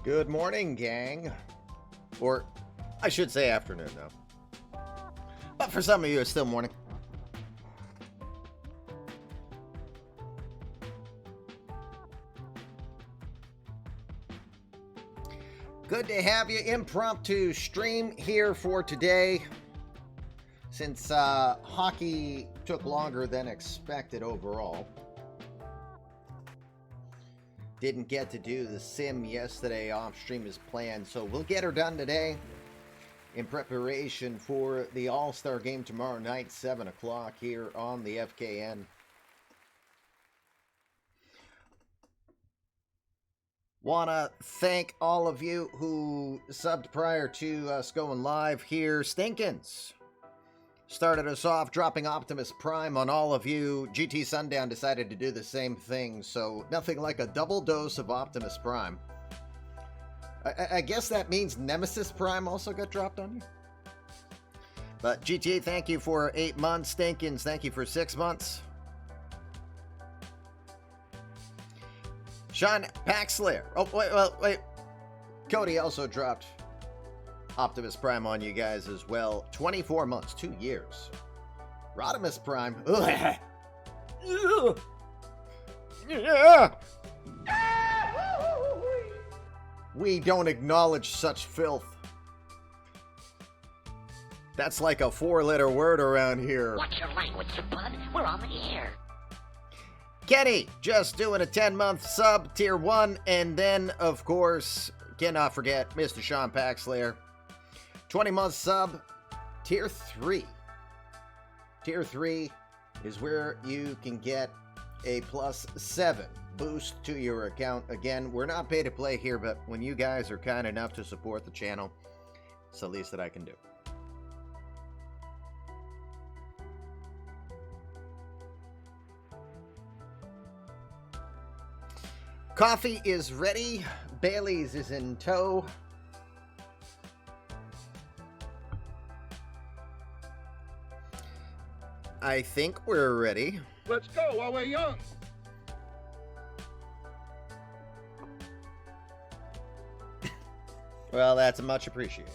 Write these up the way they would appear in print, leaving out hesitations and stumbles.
Good morning, gang. Or, I should say afternoon, though. But for some of you, it's still morning. Good to have you. Impromptu stream here for today. Since hockey took longer than expected overall. Didn't get to do the sim yesterday off stream as planned, so we'll get her done today in preparation for the All-Star game tomorrow night, 7 o'clock here on the FKN. Wanna thank all of you who subbed prior to us going live here. Stinkins started us off dropping Optimus Prime on all of you. GT Sundown decided to do the same thing, so nothing like a double dose of Optimus Prime. I guess that means Nemesis Prime also got dropped on you. But GTA, thank you for 8 months. Stinkins, thank you for 6 months. Sean Paxler. Oh, wait. Cody also dropped Optimus Prime on you guys as well. 24 months, 2 years. Rodimus Prime. Ugh. Yeah. We don't acknowledge such filth. That's like a 4-letter word around here. Watch your language, bud. We're on the air. Kenny, just doing a 10-month sub, tier 1, and then, of course, cannot forget Mr. Sean Paxler. 20-month sub, tier 3. Tier 3 is where you can get a +7 boost to your account. Again, we're not pay to play here, but when you guys are kind enough to support the channel, it's the least that I can do. Coffee is ready. Bailey's is in tow. I think we're ready. Let's go while we're young. Well, that's much appreciated.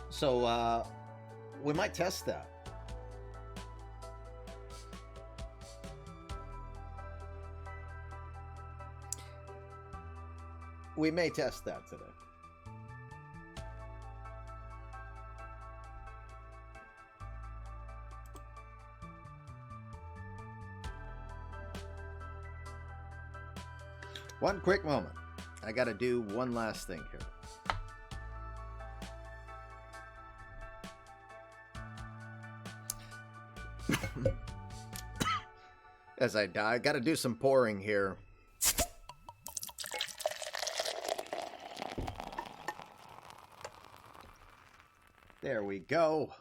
So, we might test that. We may test that today. One quick moment. I gotta do one last thing here. As I die, I gotta do some pouring here. There we go.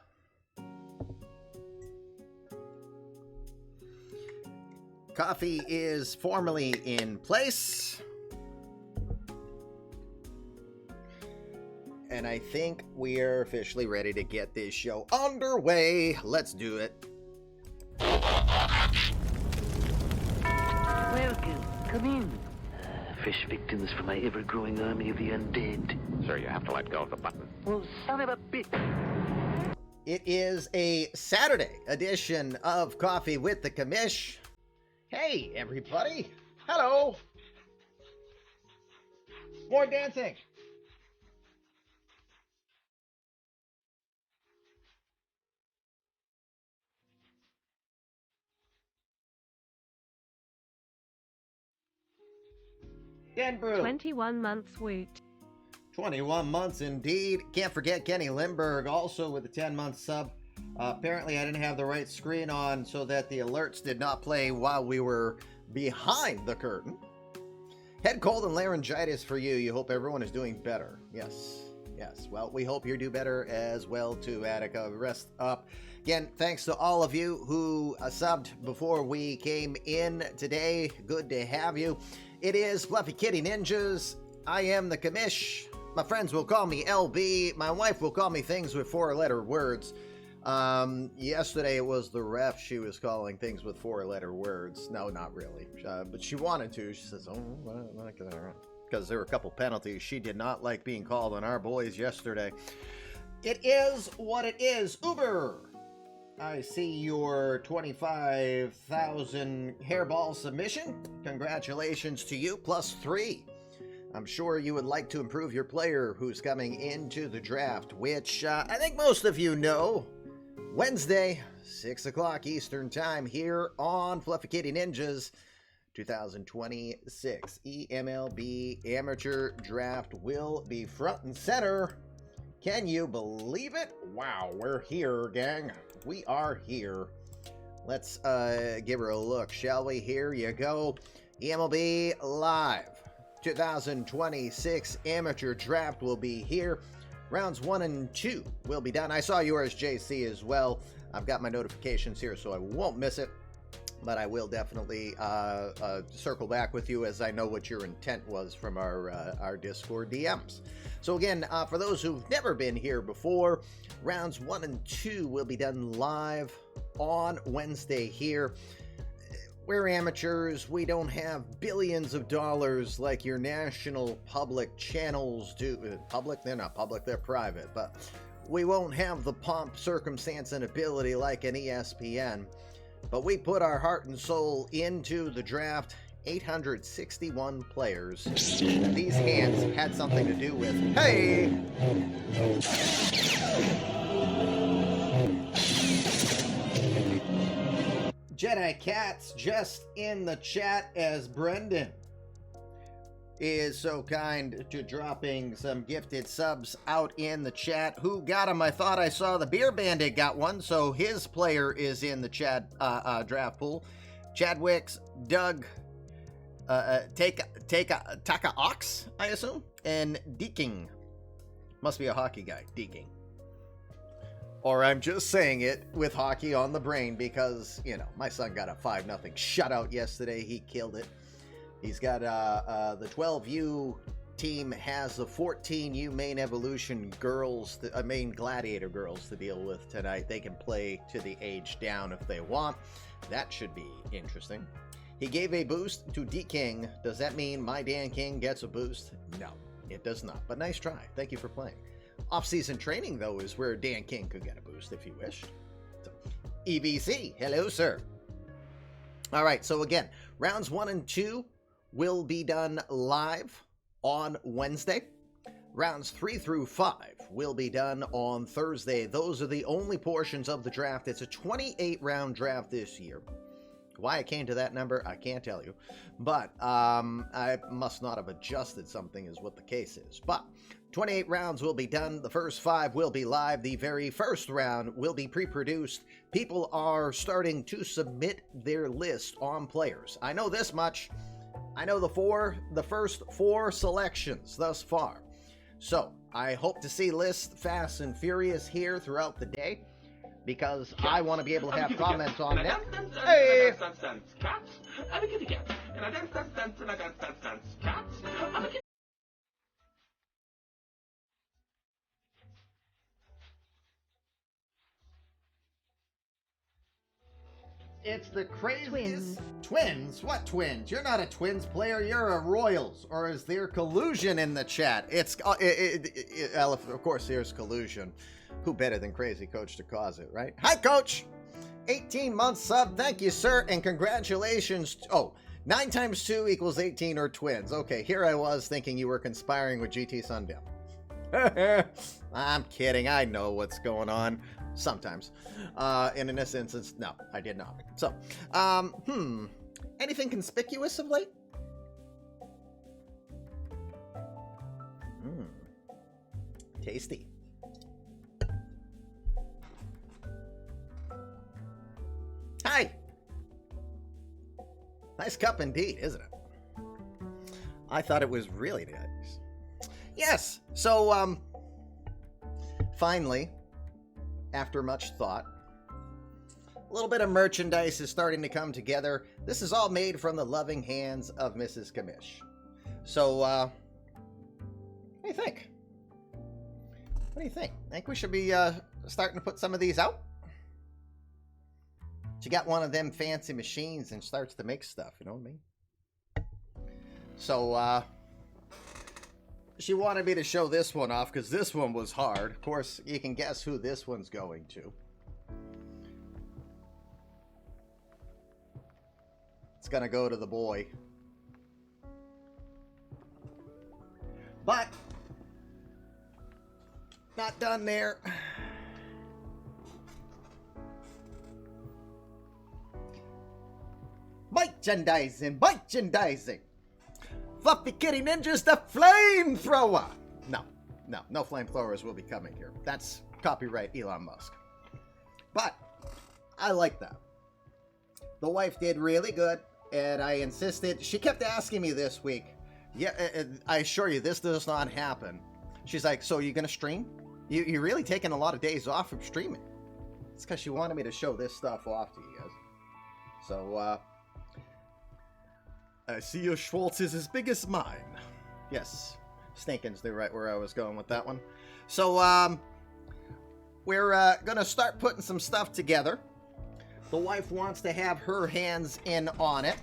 Coffee is formally in place. And I think we're officially ready to get this show underway. Let's do it. Welcome. Come in. Fresh victims for my ever-growing army of the undead. Sir, you have to let go of the button. Well, son of a bitch. It is a Saturday edition of Coffee with the Commish. Hey, everybody. Hello. More dancing. Dan Brew. 21 months woot. 21 months indeed. Can't forget Kenny Lindbergh also with a 10-month sub. Apparently I didn't have the right screen on so that the alerts did not play while we were behind the curtain. Head cold and laryngitis for you. You hope everyone is doing better. Yes. Well, we hope you do better as well too, Attica. Rest up. Again, thanks to all of you who subbed before we came in today. Good to have you. It is Fluffy Kitty Ninjas. I am the Commish. My friends will call me LB. My wife will call me things with 4-letter words. Yesterday it was the ref. She was calling things with 4-letter words. No, not really. But she wanted to. She says, oh, because there were a couple penalties. She did not like being called on our boys yesterday. It is what it is. Uber, I see your 25,000 hairball submission. Congratulations to you, +3. I'm sure you would like to improve your player who's coming into the draft, which I think most of you know. Wednesday, 6 o'clock Eastern Time here on Fluffy Kitty Ninjas 2026. eMLB Amateur Draft will be front and center. Can you believe it? Wow, we're here, gang. We are here. Let's give her a look, shall we? Here you go. eMLB Live 2026 Amateur Draft will be here. Rounds 1 and 2 will be done. I saw yours, JC, as well. I've got my notifications here, so I won't miss it. But I will definitely circle back with you, as I know what your intent was from our Discord DMs. So again, for those who've never been here before, rounds 1 and 2 will be done live on Wednesday here. We're amateurs. We don't have billions of dollars like your national public channels do. Public? They're not public, they're private. But we won't have the pomp, circumstance, and ability like an ESPN. But we put our heart and soul into the draft. 861 players. And these hands had something to do with. Hey! Jedi Cats just in the chat, as Brendan is so kind to dropping some gifted subs out in the chat. Who got him? I thought I saw the Beer Bandit got one, so his player is in the chat draft pool. Chadwick's, Doug, Taka Ox, I assume, and Deaking. Must be a hockey guy, Deaking. Or I'm just saying it with hockey on the brain because, you know, my son got a 5-0 shutout yesterday. He killed it. He's got the 12U team has the 14U main evolution girls, main gladiator girls to deal with tonight. They can play to the age down if they want. That should be interesting. He gave a boost to D King. Does that mean my Dan King gets a boost? No, it does not. But nice try. Thank you for playing. Off-season training, though, is where Dan King could get a boost if he wished. So, EBC, hello, sir. All right, so again, rounds 1 and 2 will be done live on Wednesday. Rounds 3 through 5 will be done on Thursday. Those are the only portions of the draft. It's a 28-round draft this year. Why I came to that number, I can't tell you. But I must not have adjusted something is what the case is. But 28 rounds will be done. The first 5 will be live. The very first round will be pre-produced. People are starting to submit their list on players. I know this much. I know the first 4 selections thus far. So I hope to see lists fast and furious here throughout the day, because I want to be able to have comments on them. Hey! It's the craziest twins. What twins? You're not a Twins player. You're a Royals. Or is there collusion in the chat? It's of course there's collusion. Who better than Crazy Coach to cause it, right? Hi, Coach. 18-month sub. Thank you, sir, and congratulations. 9 times 2 equals 18 or twins. Okay, here I was thinking you were conspiring with GT Sundown. I'm kidding. I know what's going on. Sometimes. In this instance, no, I did not. So, anything conspicuous of late? Tasty. Hi. Nice cup indeed, isn't it? I thought it was really nice. Yes. So, finally, after much thought, a little bit of merchandise is starting to come together. This is all made from the loving hands of Mrs. Kamish. So, what do you think? What do you think? Think we should be starting to put some of these out? She got one of them fancy machines and starts to make stuff, you know what I mean? So, she wanted me to show this one off because this one was hard. Of course, you can guess who this one's going to. It's gonna go to the boy. But not done there. Merchandising, merchandising. Fluffy Kitty Ninjas, the flamethrower. No flamethrowers will be coming here. That's copyright Elon Musk. But I like that. The wife did really good, and I insisted. She kept asking me this week. Yeah, I assure you, this does not happen. She's like, so you gonna stream? You're really taking a lot of days off from streaming. It's because she wanted me to show this stuff off to you guys. So, I see your Schwartz is as big as mine. Yes, Snakin's the right where I was going with that one. So, we're gonna start putting some stuff together. The wife wants to have her hands in on it.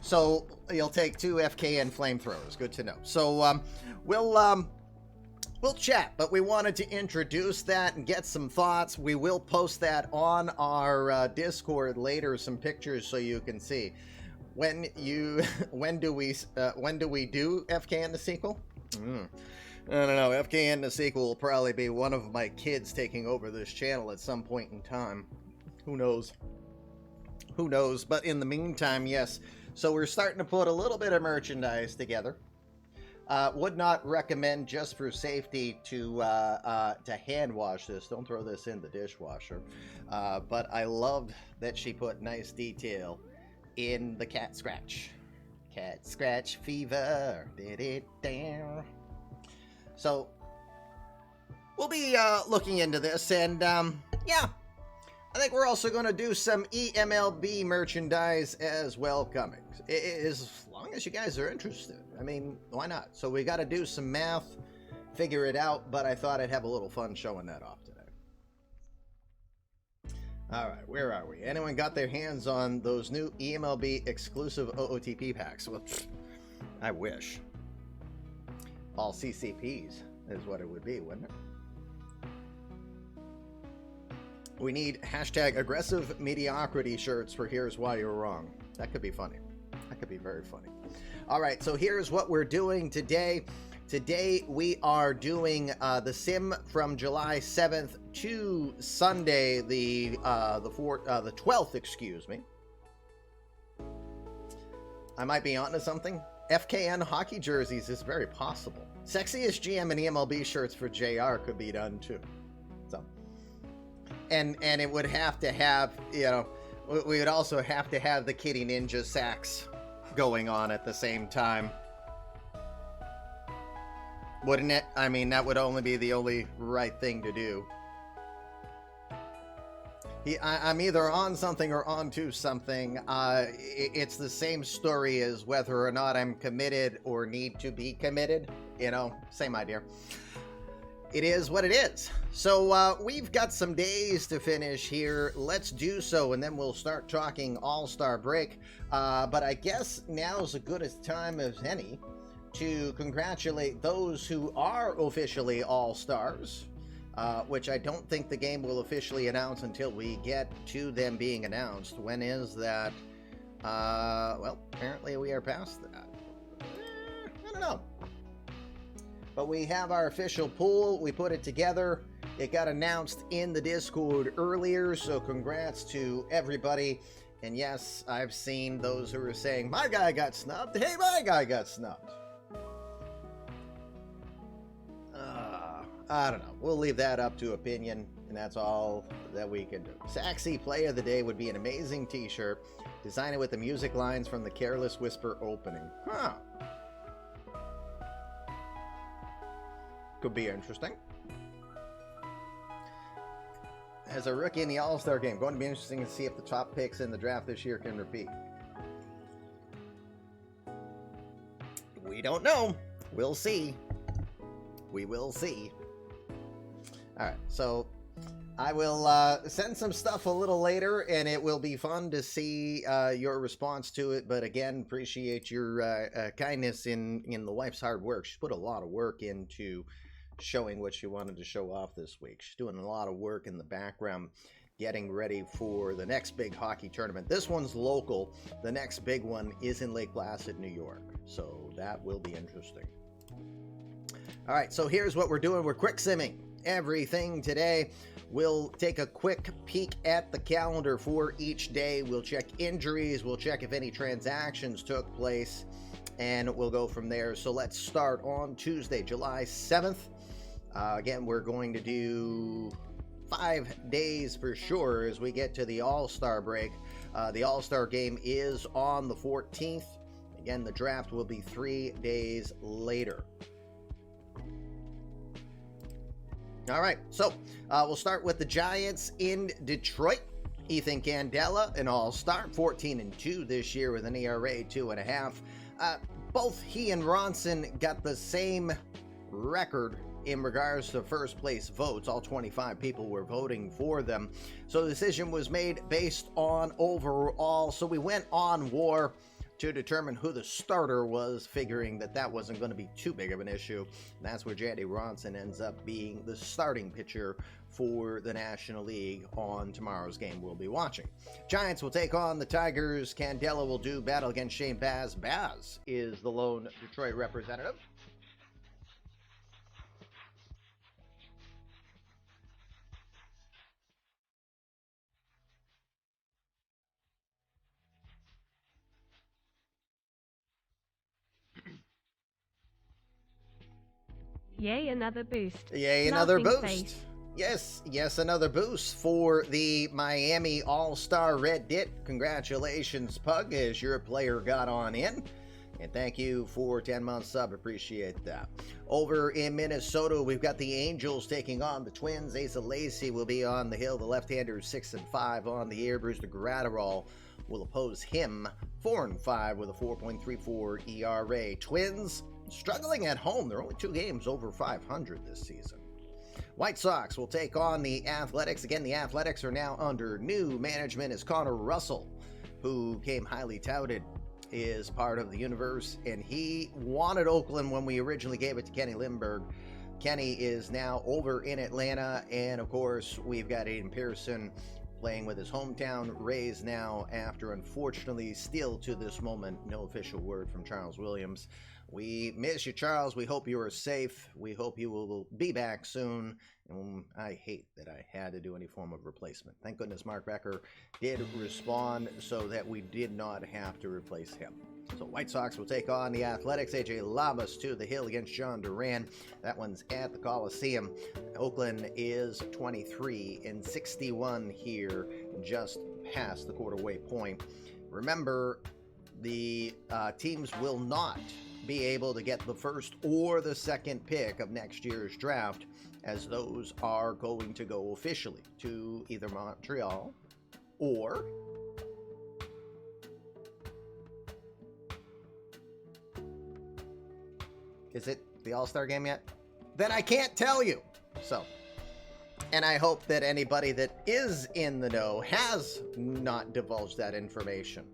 So, you'll take 2 FKN flamethrowers. Good to know. So, we'll chat, but we wanted to introduce that and get some thoughts. We will post that on our Discord later, some pictures so you can see. When do we do FKN the sequel? I don't know. FKN the sequel will probably be one of my kids taking over this channel at some point in time. Who knows? Who knows? But in the meantime, yes. So we're starting to put a little bit of merchandise together. Would not recommend, just for safety, to hand wash this. Don't throw this in the dishwasher. But I loved that she put nice detail in the cat scratch. Cat scratch fever. Did it down. So we'll be looking into this, and yeah. I think we're also going to do some eMLB merchandise as well coming. As long as you guys are interested. I mean, why not? So we got to do some math, figure it out, but I thought I'd have a little fun showing that off today. All right, where are we? Anyone got their hands on those new eMLB exclusive OOTP packs? Well, I wish. All CCPs is what it would be, wouldn't it? We need hashtag aggressive mediocrity shirts for Here's Why You're Wrong. That could be funny. That could be very funny. All right, so here's what we're doing today. Today we are doing the sim from July 7th to Sunday, the 12th, excuse me. I might be onto something. FKN hockey jerseys is very possible. Sexiest GM and eMLB shirts for JR could be done too. So. And it would have to have, you know, we would also have to have the Kitty Ninja sacks going on at the same time. Wouldn't it? I mean, that would only be the only right thing to do. I'm either on something or onto something. It's the same story as whether or not I'm committed or need to be committed. You know, same idea. It is what it is. So we've got some days to finish here. Let's do so, and then we'll start talking All-Star break. But I guess now's as good a time as any to congratulate those who are officially All-Stars, which I don't think the game will officially announce until we get to them being announced. When is that? Well, apparently we are past that. I don't know. But we have our official pool. We put it together. It got announced in the Discord earlier, so congrats to everybody. And yes, I've seen those who are saying, my guy got snubbed. Hey, my guy got snubbed. I don't know. We'll leave that up to opinion, and that's all that we can do. Saxy Play of the Day would be an amazing t-shirt. Design it with the music lines from the Careless Whisper opening. Huh. Could be interesting. As a rookie in the All-Star game, going to be interesting to see if the top picks in the draft this year can repeat. We don't know. We'll see. We will see. All right, so I will send some stuff a little later, and it will be fun to see your response to it. But again, appreciate your kindness in the wife's hard work. She's put a lot of work into showing what she wanted to show off this week. She's doing a lot of work in the background, getting ready for the next big hockey tournament. This one's local. The next big one is in Lake Placid, New York. So that will be interesting. All right, so here's what we're doing. We're quick simming everything today. We'll take a quick peek at the calendar for each day. We'll check injuries. We'll check if any transactions took place, and we'll go from there. So let's start on Tuesday, July 7th. Again, we're going to do 5 days for sure as we get to the All-Star break. The All-Star game is on the 14th. Again, the draft will be 3 days later. All right, so we'll start with the Giants in Detroit. Ethan Candela, an all-star, 14-2 this year with an ERA 2.5. Both he and Ronson got the same record in regards to first place votes. All 25 people were voting for them. So the decision was made based on overall. So we went on WAR to determine who the starter was, figuring that that wasn't going to be too big of an issue. And that's where Jandy Ronson ends up being the starting pitcher for the National League on tomorrow's game we'll be watching. Giants will take on the Tigers. Candela will do battle against Shane Baz. Baz is the lone Detroit representative. Yay, another boost. Yay, another Laughing boost. face. Yes, another boost for the Miami All-Star Red Dit. Congratulations, Pug, as your player got on in. And thank you for 10 months sub. Appreciate that. Over in Minnesota, we've got the Angels taking on the Twins. Asa Lacy will be on the hill. The left-hander 6-5 on the air. Bruce Gratterall will oppose him 4-5 with a 4.34 ERA. Twins struggling at home. They're only 2 games over 500 this season. White Sox will take on the Athletics. Again, the Athletics are now under new management as Connor Russell, who came highly touted, is part of the universe, and he wanted Oakland when we originally gave it to Kenny Lindbergh. Kenny is now over in Atlanta, and of course, we've got Aiden Pearson playing with his hometown Rays now after, unfortunately, still to this moment, no official word from Charles Williams. We miss you, Charles. We hope you are safe. We hope you will be back soon. And I hate that I had to do any form of replacement. Thank goodness Mark Becker did respond so that we did not have to replace him. So White Sox will take on the Athletics. AJ Lamas to the hill against John Duran. That one's at the Coliseum. Oakland is 23-61 here, just past the quarter-way point. Remember, the teams will not be able to get the first or the second pick of next year's draft, as those are going to go officially to either Montreal or is it the All-Star game yet? Then I can't tell you. So, and I hope that anybody that is in the know has not divulged that information.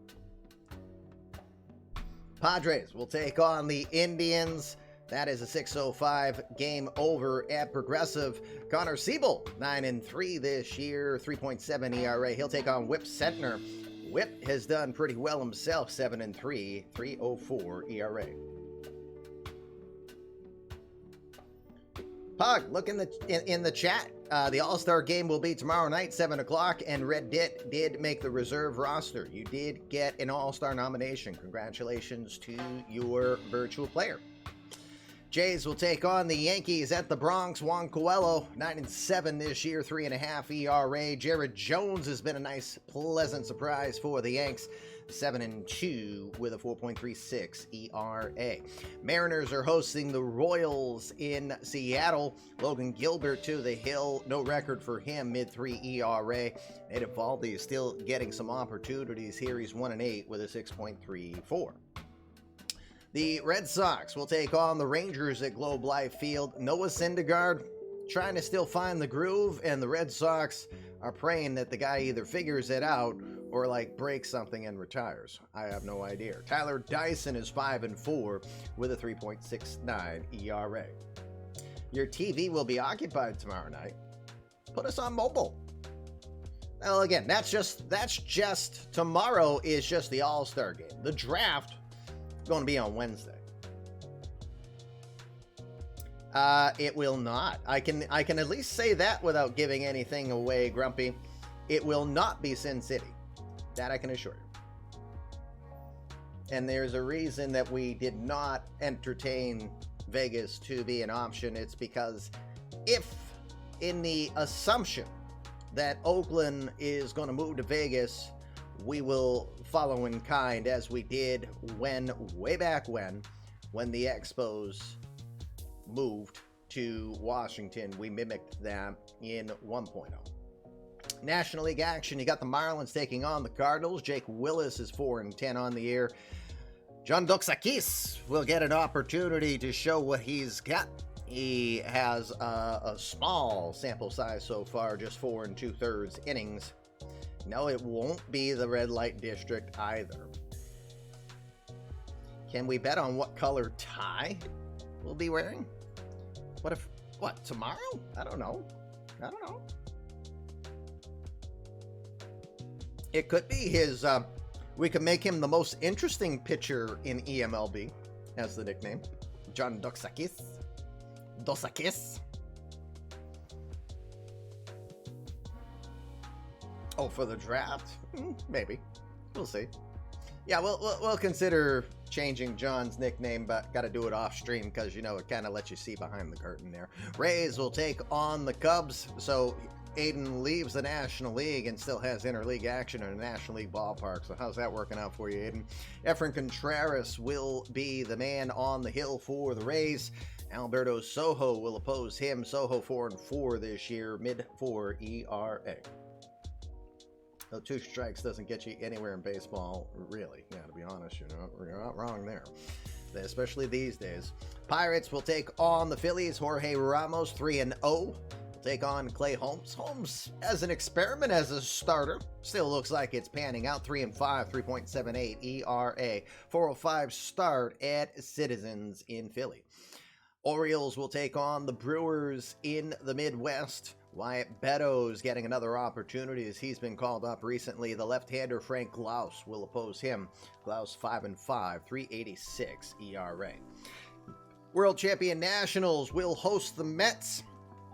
Padres will take on the Indians. That is a 6:05 game over at Progressive. Connor Siebel, 9-3 this year, 3.7 ERA. He'll take on Whip Sentner. Whip has done pretty well himself, 7-3, 3.04 ERA. Pug, look in the chat. The All-Star game will be tomorrow night, 7 o'clock, and Red Dit did make the reserve roster. You did get an All-Star nomination. Congratulations to your virtual player. Jays will take on the Yankees at the Bronx. Juan Coelho, 9-7 this year, 3.5 ERA. Jared Jones has been a nice, pleasant surprise for the Yanks. 7-2 with a 4.36 ERA. Mariners are hosting the Royals in Seattle. Logan Gilbert to the hill. No record for him, mid-3 ERA. Nate Eovaldi is still getting some opportunities here. He's 1-8 with a 6.34. The Red Sox will take on the Rangers at Globe Life Field. Noah Syndergaard trying to still find the groove, and the Red Sox are praying that the guy either figures it out or like breaks something and retires. I have no idea. Tyler Dyson is 5-4 with a 3.69 ERA. Your TV will be occupied tomorrow night. Put us on mobile. Well, again, that's just tomorrow is just the All-Star game. The draft is going to be on Wednesday. It will not. I can at least say that without giving anything away, Grumpy. It will not be Sin City. That I can assure you. And there's a reason that we did not entertain Vegas to be an option. It's because if in the assumption that Oakland is going to move to Vegas, we will follow in kind as we did way back when the Expos moved to Washington. We mimicked them in 1.0. National League action, you got the Marlins taking on the Cardinals. Jake Willis is 4-10 on the year. John Doxakis will get an opportunity to show what he's got. He has a small sample size so far, just 4 2/3 innings. No, it won't be the red light district either. Can we bet on what color tie we'll be wearing? What, tomorrow? I don't know. It could be his, we could make him the most interesting pitcher in eMLB as the nickname. John Doxakis. Oh, for the draft? Maybe. We'll see. Yeah, we'll consider changing John's nickname, but got to do it off stream because, you know, it kind of lets you see behind the curtain there. Rays will take on the Cubs. So Aiden leaves the National League and still has interleague action in a National League ballpark. So how's that working out for you, Aiden? Efren Contreras will be the man on the hill for the Rays. Alberto Sojo will oppose him. Sojo 4-4 this year, mid-4 ERA. So 2 strikes doesn't get you anywhere in baseball, really. Yeah, to be honest, you're not wrong there, especially these days. Pirates will take on the Phillies. Jorge Ramos 3-0. Will take on Clay Holmes. Holmes, as an experiment, as a starter, still looks like it's panning out. 3-5, 3.78 ERA. 405 start at Citizens in Philly. Orioles will take on the Brewers in the Midwest. Wyatt Beddoes getting another opportunity as he's been called up recently. The left-hander Frank Glaus will oppose him. Glaus 5-5, 3.86 ERA. World Champion Nationals will host the Mets.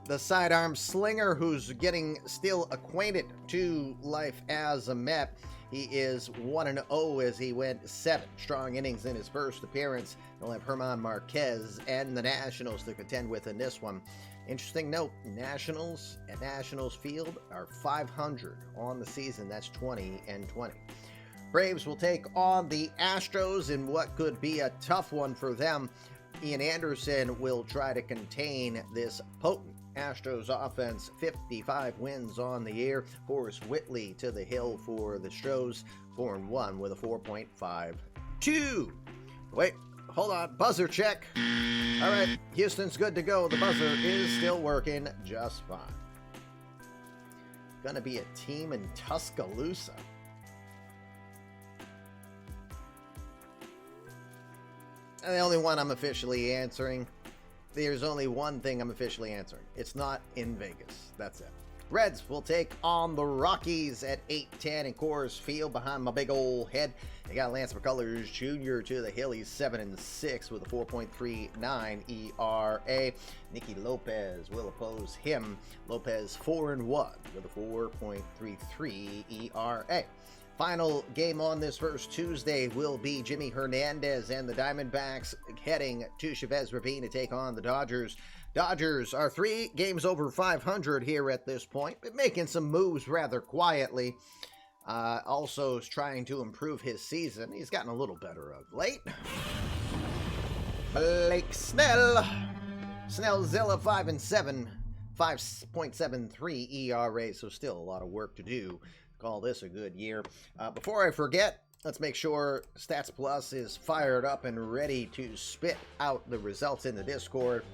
The sidearm slinger who's getting still acquainted to life as a Met. He is 1-0 as he went 7 strong innings in his first appearance. They'll have Herman Marquez and the Nationals to contend with in this one. Interesting note, Nationals at Nationals Field are 500 on the season. That's 20-20. Braves will take on the Astros in what could be a tough one for them. Ian Anderson will try to contain this potent Astros offense. 55 wins on the year. Forrest Whitley to the hill for the Stros. 4-1 with a 4.52. Wait, hold on. Buzzer check. All right, Houston's good to go. The buzzer is still working just fine. Gonna be a team in Tuscaloosa. And the only one I'm officially answering. There's only one thing I'm officially answering. It's not in Vegas. That's it. Reds will take on the Rockies at 8-10 in Coors Field behind my big old head. They got Lance McCullers Jr. to the hill. He's 7-6 with a 4.39 ERA. Nicky Lopez will oppose him. Lopez 4-1 with a 4.33 ERA. Final game on this first Tuesday will be Jimmy Hernandez and the Diamondbacks heading to Chavez Ravine to take on the Dodgers. Dodgers are 3 games over 500 here at this point, but making some moves rather quietly. Also is trying to improve his season. He's gotten a little better of late. Blake Snell. Snellzilla 5-7, 5.73 ERA, so still a lot of work to do. Call this a good year. Before I forget, let's make sure Stats Plus is fired up and ready to spit out the results in the Discord.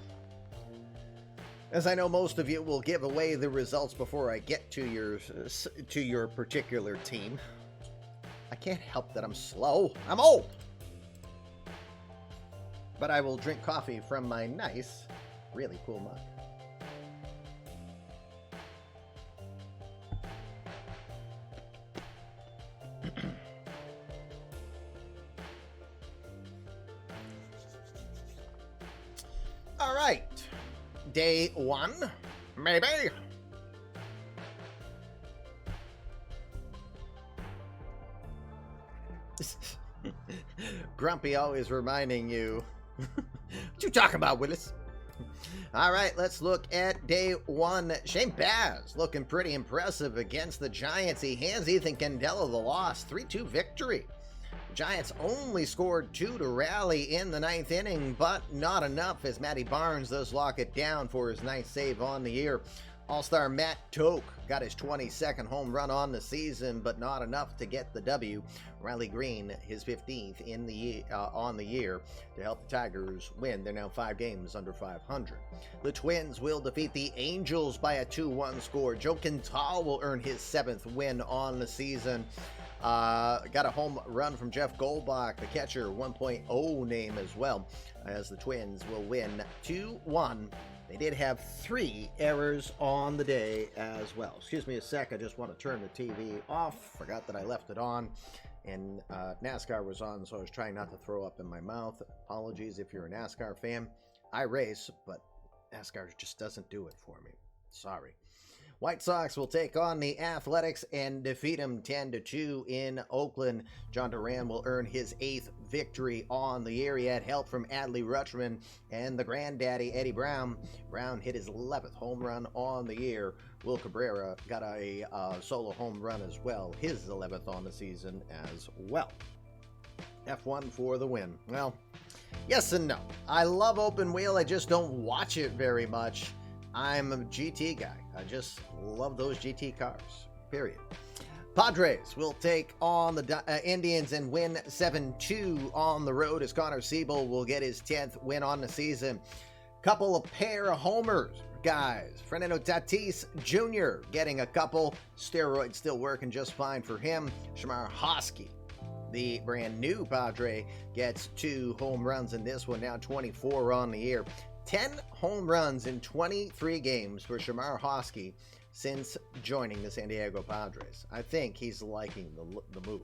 As I know most of you will give away the results before I get to your particular team. I can't help that I'm slow. I'm old. But I will drink coffee from my nice, really cool mug. All right. Day 1, maybe. Grumpy always reminding you. What you talking about, Willis? All right, let's look at day 1. Shane Baz looking pretty impressive against the Giants. He hands Ethan Candelo the loss, 3-2 victory. Giants only scored 2 to rally in the 9th inning, but not enough as Matty Barnes does lock it down for his 9th save on the year. All-star Matt Toke got his 22nd home run on the season, but not enough to get the W. Riley Green, his 15th on the year to help the Tigers win. They're now 5 games under 500. The Twins will defeat the Angels by a 2-1 score. Joe Quintal will earn his 7th win on the season. Got a home run from Jeff Goldbach, the catcher, 1.0 name as well, as the Twins will win 2-1. They did have 3 errors on the day as well. Excuse me a sec, I just want to turn the TV off. Forgot that I left it on, and NASCAR was on, so I was trying not to throw up in my mouth. Apologies if you're a NASCAR fan. I race, but NASCAR just doesn't do it for me. Sorry. White Sox will take on the Athletics and defeat them 10-2 in Oakland. John Duran will earn his 8th victory on the year. He had help from Adley Rutschman and the granddaddy Eddie Brown. Brown hit his 11th home run on the year. Will Cabrera got a solo home run as well, his 11th on the season as well. F1 for the win. Well, yes and no. I love open wheel. I just don't watch it very much. I'm a GT guy. I just love those GT cars, period. Padres will take on the Indians and win 7-2 on the road as Connor Siebel will get his 10th win on the season. Couple of pair of homers, guys. Fernando Tatis Jr. getting a couple. Steroids still working just fine for him. Shamar Hosky, the brand new Padre, gets 2 home runs in this one, now 24 on the year. 10 home runs in 23 games for Shamar Hosky since joining the San Diego Padres. I think he's liking the move.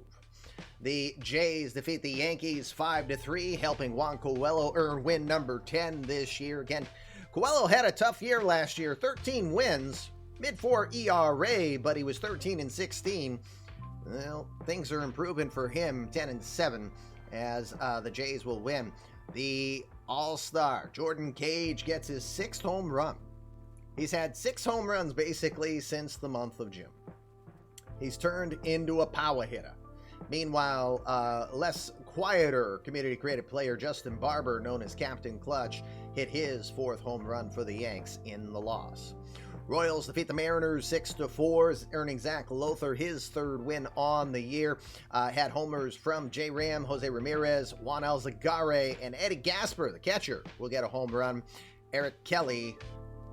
The Jays defeat the Yankees 5-3, helping Juan Coelho earn win number 10 this year. Again, Coelho had a tough year last year, 13 wins, mid-4 ERA, but he was 13-16. Well, things are improving for him, 10-7, as the Jays will win. The All-Star Jordan Cage gets his 6th home run. He's had 6 home runs basically since the month of June. He's turned into a power hitter. Meanwhile, less quieter community creative player Justin Barber, known as Captain Clutch, hit his 4th home run for the Yanks in the loss. Royals defeat the Mariners 6-4, earning Zach Lothar his 3rd win on the year. Had homers from J. Ram, Jose Ramirez, Juan Alzagare, and Eddie Gasper, the catcher, will get a home run. Eric Kelly,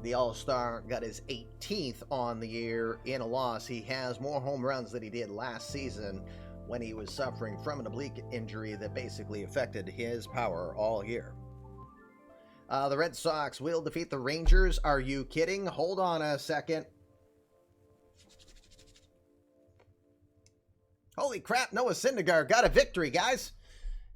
the All-Star, got his 18th on the year in a loss. He has more home runs than he did last season when he was suffering from an oblique injury that basically affected his power all year. The Red Sox will defeat the Rangers. Are you kidding? Hold on a second. Holy crap, Noah Syndergaard got a victory, guys,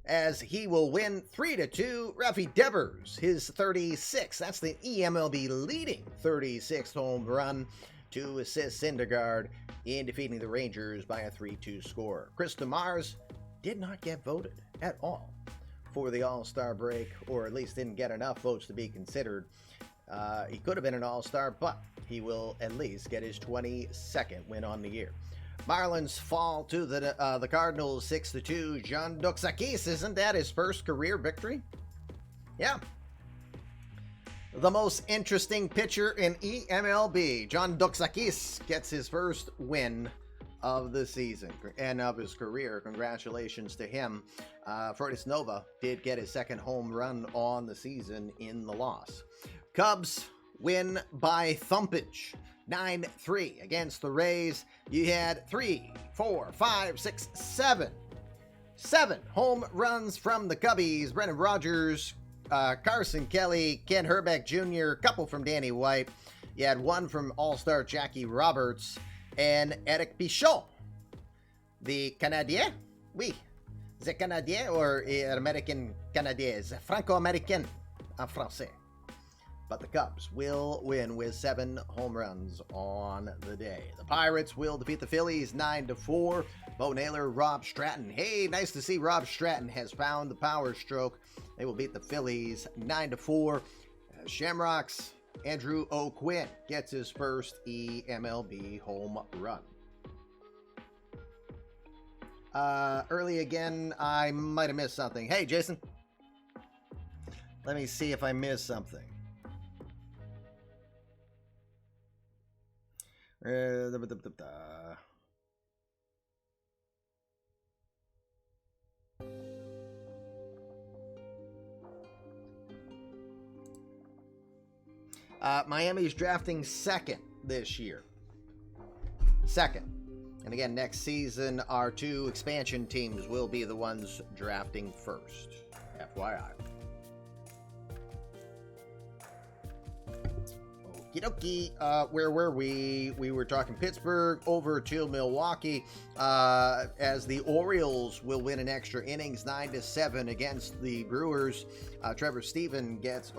as he will win 3-2. Rafi Devers, his 36th. That's the eMLB leading 36th home run to assist Syndergaard in defeating the Rangers by a 3-2 score. Chris DeMars did not get voted at all for the All-Star break, or at least didn't get enough votes to be considered. He could have been an All-Star, but he will at least get his 22nd win on the year. Marlins fall to the Cardinals 6-2. John Doxakis, isn't that his first career victory? Yeah. The most interesting pitcher in eMLB, John Doxakis, gets his first win of the season and of his career. Congratulations to him. Furtis Nova did get his 2nd home run on the season in the loss. Cubs win by thumpage. 9-3 against the Rays. You had 3, 4, 5, 6, 7. 7 home runs from the Cubbies. Brendan Rodgers, Carson Kelly, Ken Herbeck Jr., couple from Danny White. You had 1 from All-Star Jackie Roberts and Eric Pichon. The Canadien? Oui. The Canadien or American Canadien? Franco-Américain en français. But the Cubs will win with 7 home runs on the day. The Pirates will defeat the Phillies 9-4. Bo Naylor, Rob Stratton. Hey, nice to see Rob Stratton has found the power stroke. They will beat the Phillies 9-4. Shamrocks, Andrew O'Quinn gets his first eMLB home run. Early again, I might have missed something. Hey, Jason. Let me see if I missed something. Miami's drafting second this year. Second. And again, next season, our 2 expansion teams will be the ones drafting first. FYI. Okie dokie. Where were we? We were talking Pittsburgh over to Milwaukee as the Orioles will win in extra innings 9-7 against the Brewers. Trevor Stephan gets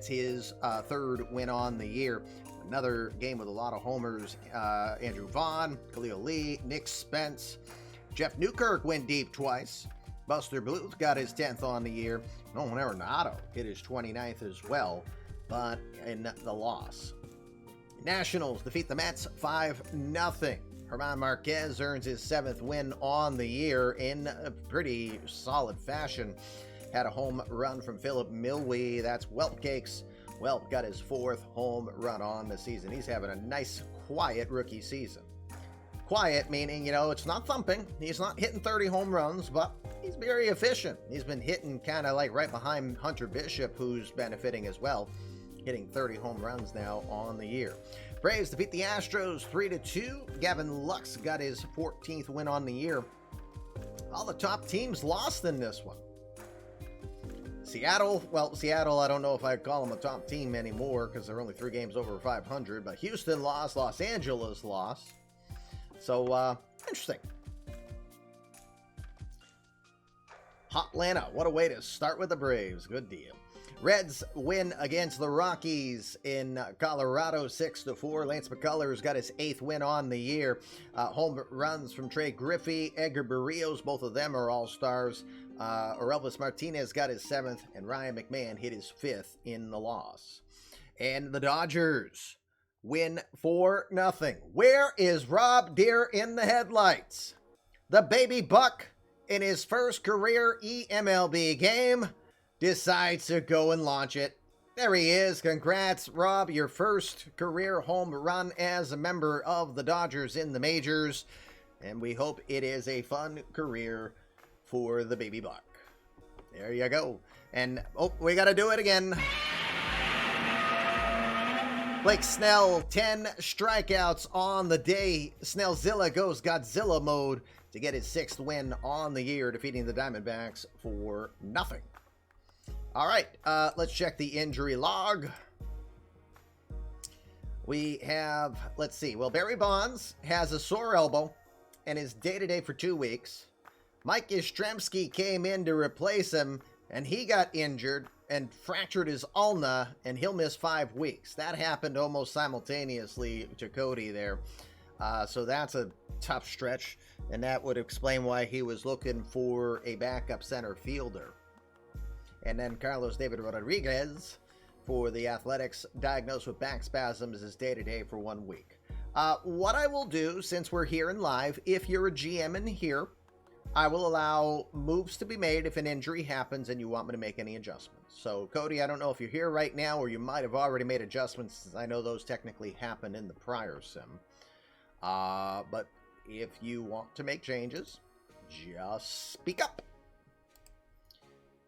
his 3rd win on the year. Another game with a lot of homers. Andrew Vaughn, Khalil Lee, Nick Spence. Jeff Newkirk went deep twice. Buster Bluth got his 10th on the year. Nolan Arenado hit his 29th as well, but in the loss. Nationals defeat the Mets 5-0. German Marquez earns his 7th win on the year in a pretty solid fashion. Had a home run from Philip Milwee. That's Whelp Cakes. Whelp got his 4th home run on the season. He's having a nice, quiet rookie season. Quiet meaning, it's not thumping. He's not hitting 30 home runs, but he's very efficient. He's been hitting kind of like right behind Hunter Bishop, who's benefiting as well, hitting 30 home runs now on the year. Braves defeat the Astros 3-2. Gavin Lux got his 14th win on the year. All the top teams lost in this one. Seattle, I don't know if I'd call them a top team anymore because they're only 3 games over 500, but Houston lost, Los Angeles lost. So, interesting. Hotlanta, what a way to start with the Braves. Good deal. Reds win against the Rockies in Colorado 6-4. Lance McCullers got his 8th win on the year. Home runs from Trey Griffey, Edgar Barrios, both of them are all-stars. Orelvis Martinez got his 7th, and Ryan McMahon hit his 5th in the loss. And the Dodgers win 4-0. Where is Rob Deere in the headlights? The baby buck, in his first career eMLB game, decides to go and launch it. There he is. Congrats, Rob. Your first career home run as a member of the Dodgers in the majors. And we hope it is a fun career for the baby buck. There you go. And, we got to do it again. Blake Snell, 10 strikeouts on the day. Snellzilla goes Godzilla mode to get his 6th win on the year, defeating the Diamondbacks for nothing. All right, let's check the injury log. We have, let's see. Well, Barry Bonds has a sore elbow and is day-to-day for 2 weeks. Mike Yastrzemski came in to replace him, and he got injured and fractured his ulna, and he'll miss 5 weeks. That happened almost simultaneously to Cody there. So that's a tough stretch, and that would explain why he was looking for a backup center fielder. And then Carlos David Rodriguez for the Athletics, diagnosed with back spasms, is day-to-day for 1 week. What I will do, since we're here in live, if you're a GM in here, I will allow moves to be made if an injury happens and you want me to make any adjustments. So, Cody, I don't know if you're here right now or you might have already made adjustments, since I know those technically happened in the prior sim. But if you want to make changes, just speak up.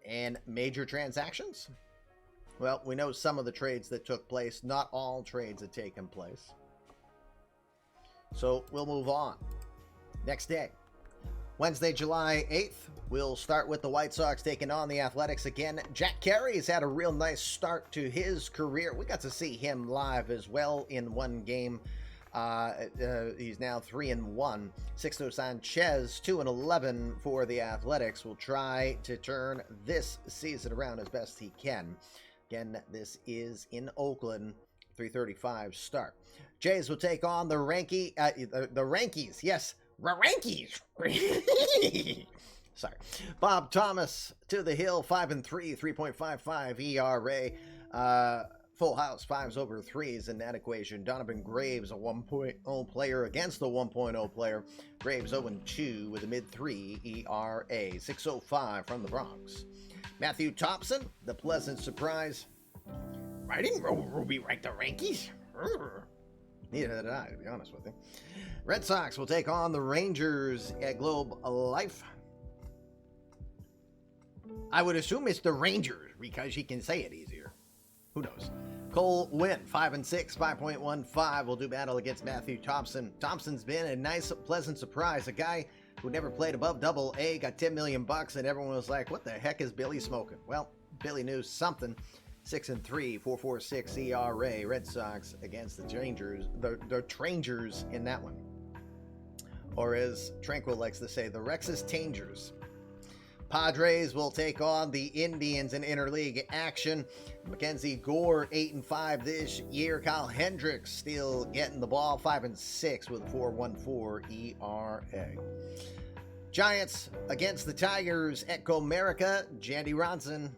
And major transactions. Well, we know some of the trades that took place. Not all trades had taken place. So we'll move on. Next day, Wednesday, July 8th, we'll start with the White Sox taking on the Athletics again. Jack Carey's had a real nice start to his career. We got to see him live as well in one game. He's now 3-1. Sixto Sanchez 2-11 for the Athletics. Will try to turn this season around as best he can. Again, this is in Oakland. 3:35 start. Jays will take on the Rankies. Yes, Rankies. Sorry. Bob Thomas to the hill. 5-3. 3.55 ERA. Full house, 5s over 3s in that equation. Donovan Graves, a 1.0 player against the 1.0 player. Graves 0-2 with a mid-3 ERA. 6.05 from the Bronx. Matthew Thompson, the pleasant surprise. I didn't know Ruby ranked the Rankies. Neither did I, to be honest with you. Red Sox will take on the Rangers at Globe Life. I would assume it's the Rangers because he can say it easier. Who knows? Cole Winn, 5-6, 5.15, will do battle against Matthew Thompson. Thompson's been a nice, pleasant surprise. A guy who never played above Double-A, got $10 million, and everyone was like, what the heck is Billy smoking? Well, Billy knew something. 6-3, 4.46 ERA. Red Sox against the Rangers, the Trangers in that one. Or as Tranquil likes to say, the Rex's Tangers. Padres will take on the Indians in interleague action. Mackenzie Gore, 8-5 this year. Kyle Hendricks still getting the ball, 5-6 with a 4.14 ERA. Giants against the Tigers at Comerica. Jandy Ronson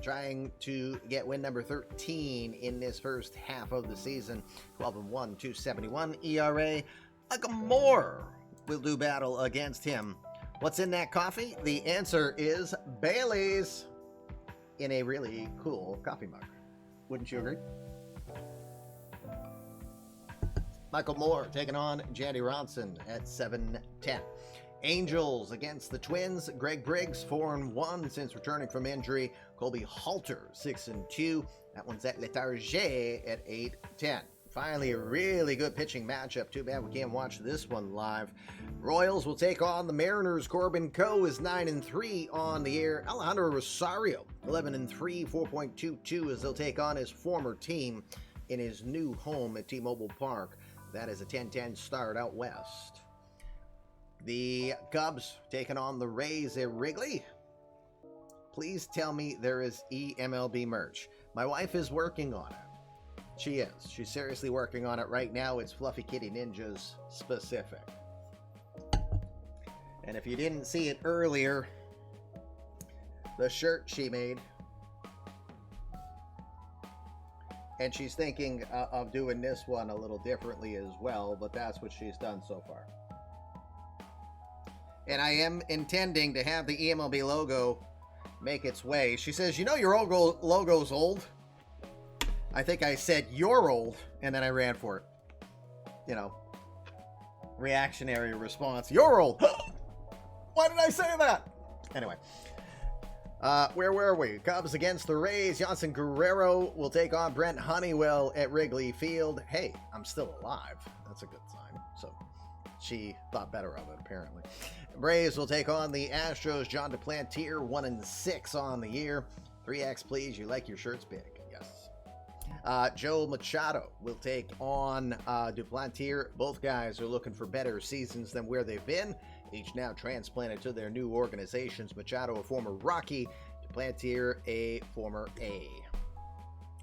trying to get win number 13 in this first half of the season. 12-1, 2.71 ERA. Michael Moore will do battle against him. What's in that coffee? The answer is Bailey's in a really cool coffee mug. Wouldn't you agree? Michael Moore taking on Jandy Ronson at 7-10. Angels against the Twins. Greg Briggs 4-1 since returning from injury. Colby Halter 6-2. That one's at Letarge at 8-10. Finally, a really good pitching matchup. Too bad we can't watch this one live. Royals will take on the Mariners. Corbin Coe is 9-3 on the air. Alejandro Rosario, 11-3, 4.22 as they'll take on his former team in his new home at T-Mobile Park. That is a 10-10 start out west. The Cubs taking on the Rays at Wrigley. Please tell me there is eMLB merch. My wife is working on it. She is. She's seriously working on it right now. It's Fluffy Kitty Ninjas specific. And if you didn't see it earlier, the shirt she made, and she's thinking of doing this one a little differently as well, but that's what she's done so far. And I am intending to have the eMLB logo make its way. She says, you know your logo's old? I think I said you're old, and then I ran for it. You know, reactionary response. You're old. Why did I say that? Anyway, where were we? Cubs against the Rays. Johnson Guerrero will take on Brent Honeywell at Wrigley Field. Hey, I'm still alive. That's a good sign. So she thought better of it, apparently. Braves will take on the Astros. John Duplantier, 1-6 on the year. 3X, please. You like your shirts big. Yes. Joe Machado will take on Duplantier. Both guys are looking for better seasons than where they've been. Each now transplanted to their new organizations. Machado, a former Rocky. Duplantier, a former A.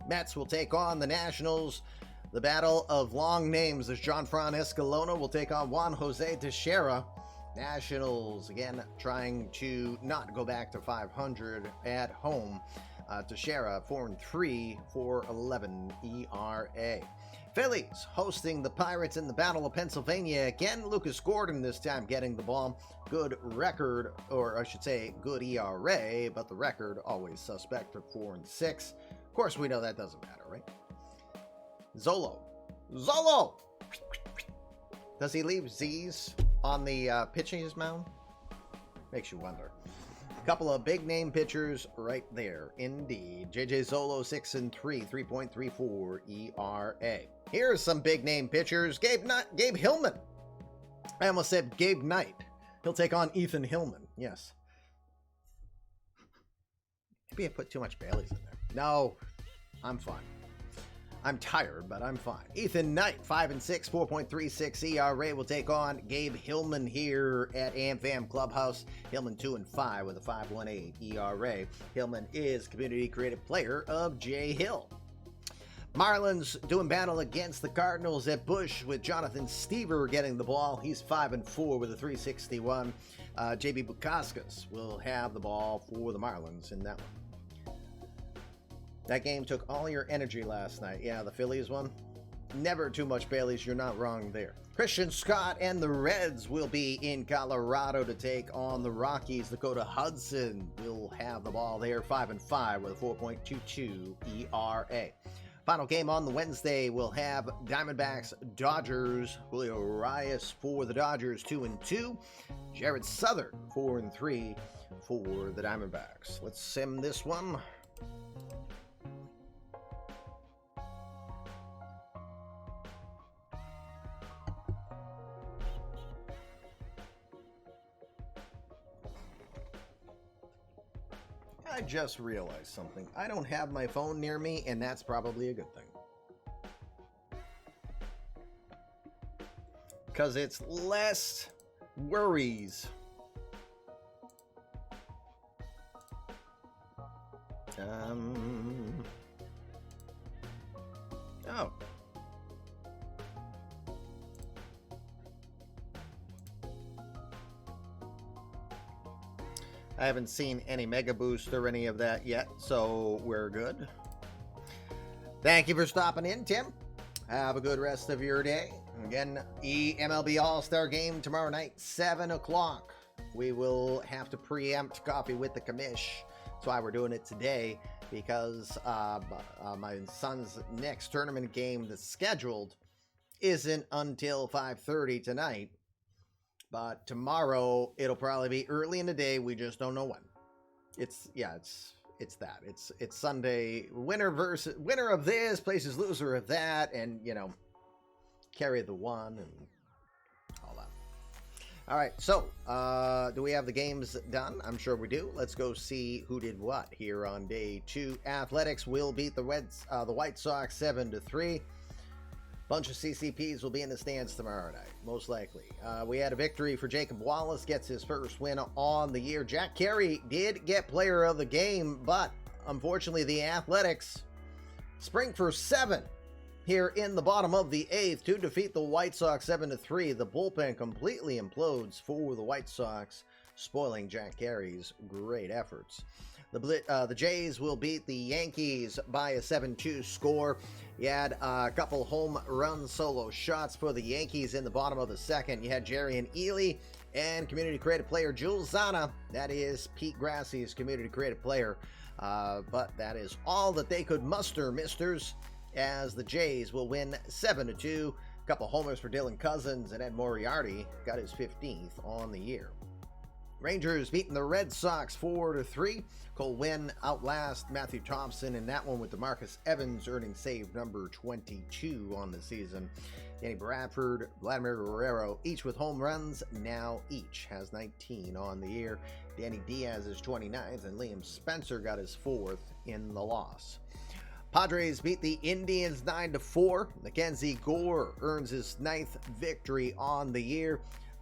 Mets will take on the Nationals. The battle of long names as John-Fran Escalona will take on Juan Jose Teixeira. Nationals, again, trying to not go back to 500 at home. Teixeira, 4-3, 4.11 ERA. Phillies hosting the Pirates in the Battle of Pennsylvania. Again, Lucas Gordon this time getting the ball. Good record, or I should say good ERA, but the record always suspect at 4-6. Of course, we know that doesn't matter, right? Zolo. Does he leave Z's on the pitching mound? Makes you wonder. Couple of big name pitchers right there, indeed. JJ Zolo 6-3, 3.34 ERA. Here's some big name pitchers. Gabe Hillman. I almost said Gabe Knight. He'll take on Ethan Hillman. Yes. Maybe I put too much Bailey's in there. No, I'm fine. I'm tired, but I'm fine. Ethan Knight, 5-6, 4.36 ERA, will take on Gabe Hillman here at AmFam Clubhouse. Hillman 2-5 with a 5.18 ERA. Hillman is Community Creative Player of J Hill. Marlins doing battle against the Cardinals at Busch with Jonathan Stever getting the ball. He's 5-4 with a 3.61. JB Bukauskas will have the ball for the Marlins in that one. That game took all your energy last night. Yeah, the Phillies one. Never too much Bailey's. You're not wrong there. Christian Scott and the Reds will be in Colorado to take on the Rockies. Dakota Hudson will have the ball there. 5-5 with a 4.22 ERA. Final game on the Wednesday, we'll have Diamondbacks Dodgers. Julio Urias for the Dodgers, 2-2. Jared Southern, 4-3 for the Diamondbacks. Let's sim this one. I just realized something. I don't have my phone near me, and that's probably a good thing. Because it's less worries. Oh. I haven't seen any Mega Boost or any of that yet, so we're good. Thank you for stopping in, Tim. Have a good rest of your day. Again, eMLB All-Star Game tomorrow night, 7 o'clock. We will have to preempt Coffee with the Commish. That's why we're doing it today, because my son's next tournament game that's scheduled isn't until 5:30 tonight. But tomorrow, it'll probably be early in the day. We just don't know when. It's that. It's Sunday. Winner of this places loser of that, and carry the one and all that. All right. So, do we have the games done? I'm sure we do. Let's go see who did what here on day 2. Athletics will beat the White Sox 7-3. Bunch of CCPs will be in the stands tomorrow night, most likely. We had a victory for Jacob Wallace, gets his first win on the year. Jack Carey did get player of the game, but unfortunately the Athletics spring for 7 here in the bottom of the 8th to defeat the White Sox 7-3. The bullpen completely implodes for the White Sox, spoiling Jack Carey's great efforts. The Jays will beat the Yankees by a 7-2 score. You had a couple home run solo shots for the Yankees in the bottom of the 2nd. You had Jerry and Ely and community creative player Jules Zana. That is Pete Grassie's community creative player. But that is all that they could muster, misters, as the Jays will win 7-2. A couple homers for Dylan Cousins, and Ed Moriarty got his 15th on the year. Rangers beating the Red Sox 4-3. Cole Winn outlast Matthew Thompson in that one, with DeMarcus Evans earning save number 22 on the season. Danny Bradford, Vladimir Guerrero, each with home runs, now each has 19 on the year. Danny Diaz is 29th, and Liam Spencer got his 4th in the loss. Padres beat the Indians 9-4. Mackenzie Gore earns his 9th victory on the year.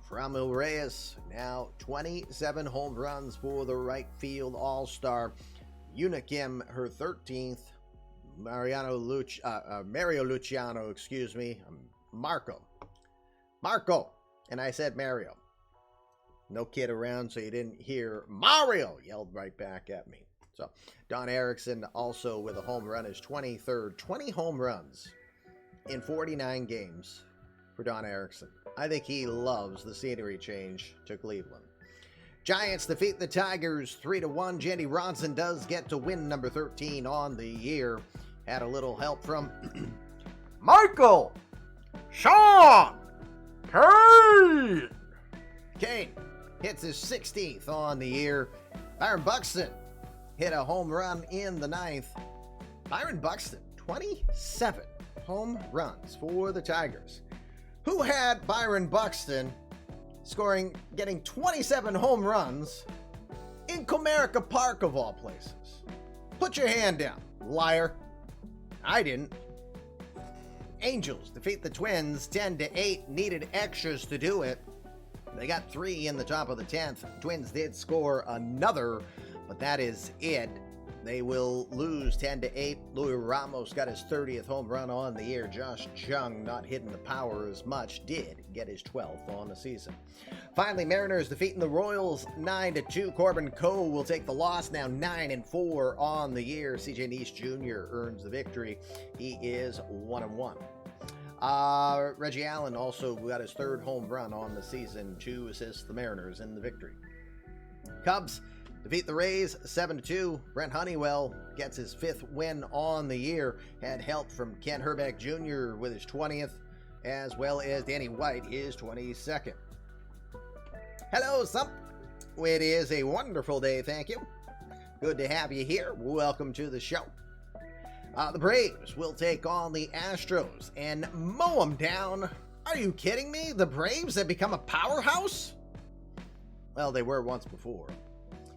Framil Reyes, now 27 home runs for the right field all-star. Yuna Kim, her 13th. Mario Luciano, Marco. And I said Mario. No kid around, so you didn't hear Mario yelled right back at me. So Don Erickson also with a home run, is 23rd. 20 home runs in 49 games for Don Erickson. I think he loves the scenery change to Cleveland. Giants defeat the Tigers 3-1. Jandy Ronson does get to win number 13 on the year. Had a little help from Michael Sean Kane. Kane hits his 16th on the year. Byron Buxton hit a home run in the ninth. Byron Buxton, 27 home runs for the Tigers. Who had Byron Buxton getting 27 home runs in Comerica Park of all places? Put your hand down, liar. I didn't. Angels defeat the Twins 10-8, needed extras to do it. They got 3 in the top of the 10th. Twins did score another, but that is it. They will lose 10-8. Louis Ramos got his 30th home run on the year. Josh Jung, not hitting the power as much, did get his 12th on the season. Finally, Mariners defeating the Royals 9-2. Corbin Cole will take the loss, now 9-4 on the year. CJ Nice Jr. earns the victory. He is 1-1. Reggie Allen also got his 3rd home run on the season to assist the Mariners in the victory. Cubs defeat the Rays 7-2. Brent Honeywell gets his 5th win on the year. Had help from Kent Herbeck Jr. with his 20th, as well as Danny White, his 22nd. Hello, Sump. It is a wonderful day, thank you. Good to have you here. Welcome to the show. The Braves will take on the Astros and mow them down. Are you kidding me? The Braves have become a powerhouse? Well, they were once before.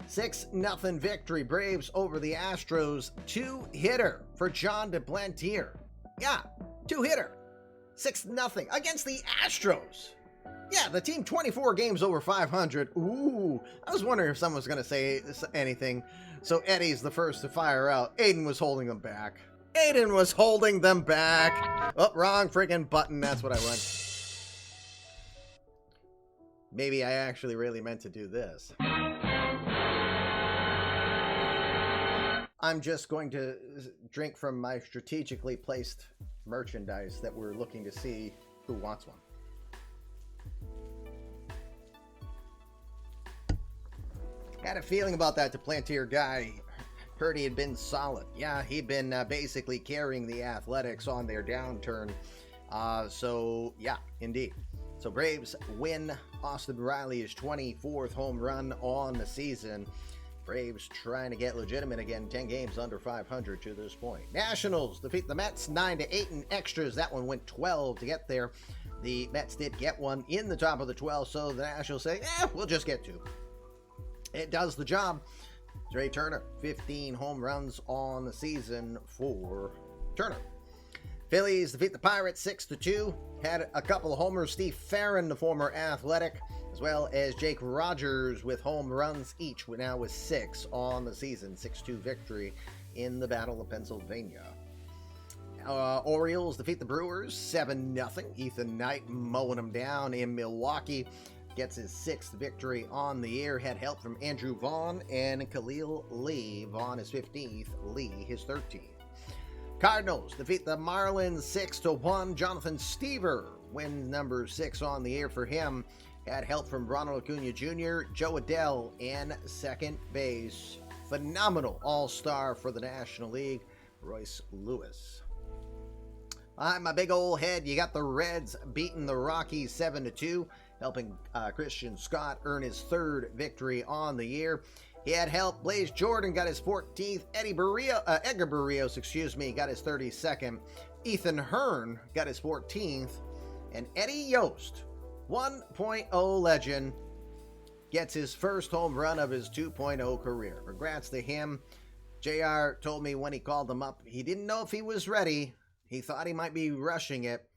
6-0 victory, Braves over the Astros. 2-hitter for John Duplantier. Yeah, 2-hitter. 6-0 against the Astros. Yeah, the team 24 games over 500. Ooh, I was wondering if someone was going to say anything. So Eddie's the first to fire out. Aiden was holding them back. Aiden was holding them back. Oh, wrong friggin' button. That's what I went. Maybe I actually really meant to do this. I'm just going to drink from my strategically placed merchandise that we're looking to see who wants one. Had a feeling about that Duplantier guy. Heard he had been solid. Yeah, he'd been basically carrying the Athletics on their downturn. So, yeah, indeed. So, Braves win. Austin Riley's 24th home run on the season. Braves trying to get legitimate again. 10 games under 500 to this point. Nationals defeat the Mets 9-8 in extras. That one went 12 to get there. The Mets did get one in the top of the 12, so the Nationals say, we'll just get 2. It does the job. Trey Turner, 15 home runs on the season for Turner. Phillies defeat the Pirates 6-2. Had a couple of homers. Steve Farron, the former Athletic, as well as Jake Rogers with home runs each. We're now with 6 on the season. 6-2 victory in the Battle of Pennsylvania. Orioles defeat the Brewers 7-0. Ethan Knight mowing them down in Milwaukee. Gets his 6th victory on the year. Had help from Andrew Vaughn and Khalil Lee. Vaughn his 15th, Lee his 13th. Cardinals defeat the Marlins 6-1. Jonathan Stever wins number 6 on the year for him. Had help from Ronald Acuna Jr., Joe Adele, and second base. Phenomenal all-star for the National League, Royce Lewis. Behind my big old head, you got the Reds beating the Rockies 7-2. Helping Christian Scott earn his 3rd victory on the year. He had help. Blaze Jordan got his 14th. Edgar Barrios, got his 32nd. Ethan Hearn got his 14th. And Eddie Yost, 1.0 legend, gets his first home run of his 2.0 career. Congrats to him. JR told me when he called him up, he didn't know if he was ready. He thought he might be rushing it,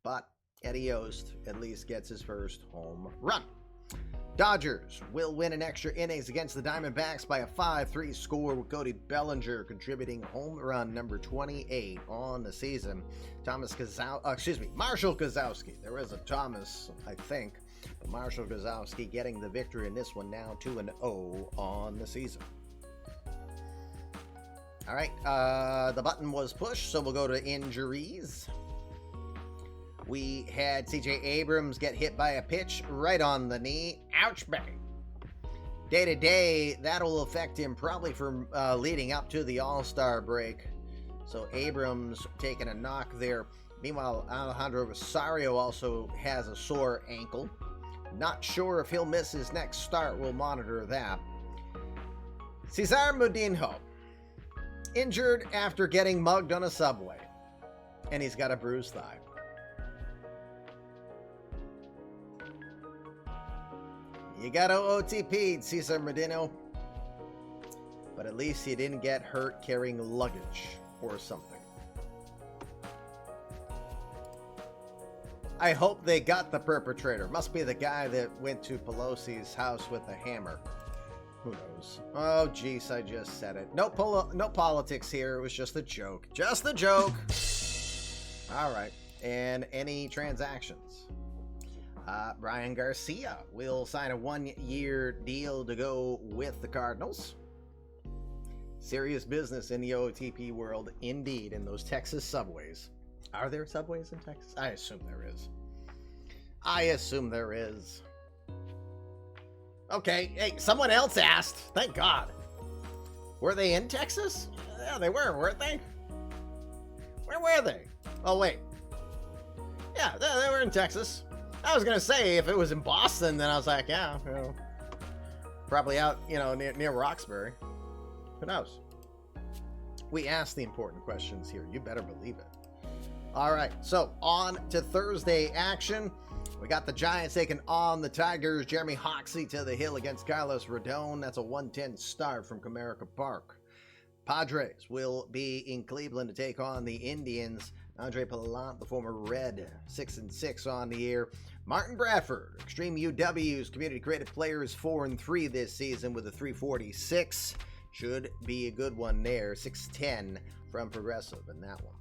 but Eddie Yost at least gets his first home run. Dodgers will win in extra innings against the Diamondbacks by a 5-3 score, with Cody Bellinger contributing home run number 28 on the season. Marshall Kozlowski. There is a Thomas, I think. Marshall Kozlowski getting the victory in this one, now 2-0 on the season. All right, the button was pushed, so we'll go to injuries. We had CJ Abrams get hit by a pitch right on the knee. Ouch, bang. Day to day, that'll affect him probably for leading up to the All-Star break. So Abrams taking a knock there. Meanwhile, Alejandro Rosario also has a sore ankle. Not sure if he'll miss his next start. We'll monitor that. Cesar Mudinho, injured after getting mugged on a subway, and he's got a bruised thigh. You got OOTP'd, Cesar Mudinho, but at least he didn't get hurt carrying luggage or something. I hope they got the perpetrator. Must be the guy that went to Pelosi's house with a hammer. Who knows? Oh, jeez, I just said it. No politics here. It was just a joke. Just a joke. All right. And any transactions? Brian Garcia will sign a 1-year deal to go with the Cardinals. Serious business in the OOTP world, indeed, in those Texas subways. Are there subways in Texas? I assume there is. I assume there is. Okay, hey, someone else asked. Thank God. Were they in Texas? Yeah, they were, weren't they? Where were they? Oh, wait. Yeah, they were in Texas. I was going to say, if it was in Boston, then I was like, yeah, you know, probably out, you know, near Roxbury. Who knows? We asked the important questions here. You better believe it. All right, so on to Thursday action. We got the Giants taking on the Tigers. Jeremy Hoxie to the hill against Carlos Rodon. That's a 110 start from Comerica Park. Padres will be in Cleveland to take on the Indians. Andre Palant, the former Red, 6-6 on the year. Martin Bradford, Extreme UW's Community Creative Players, 4-3 this season with a 346. Should be a good one there. 610 from Progressive in that one.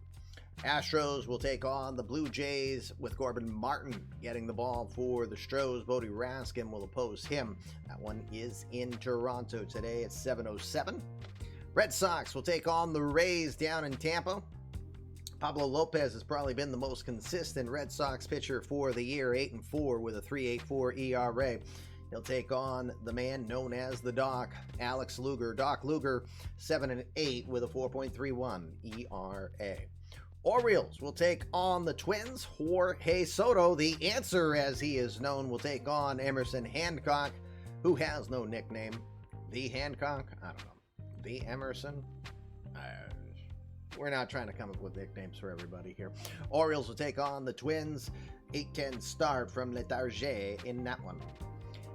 Astros will take on the Blue Jays with Corbin Martin getting the ball for the Stros. Bodie Raskin will oppose him. That one is in Toronto today at 7:07. Red Sox will take on the Rays down in Tampa. Pablo Lopez has probably been the most consistent Red Sox pitcher for the year, 8-4 with a 3.84 ERA. He'll take on the man known as the Doc, Alex Luger. Doc Luger, 7-8 with a 4.31 ERA. Orioles will take on the Twins. Jorge Soto, the answer as he is known, will take on Emerson Hancock, who has no nickname. The Hancock? I don't know. The Emerson? We're not trying to come up with nicknames for everybody here. Orioles will take on the Twins. 8-10 start from Letarge in that one.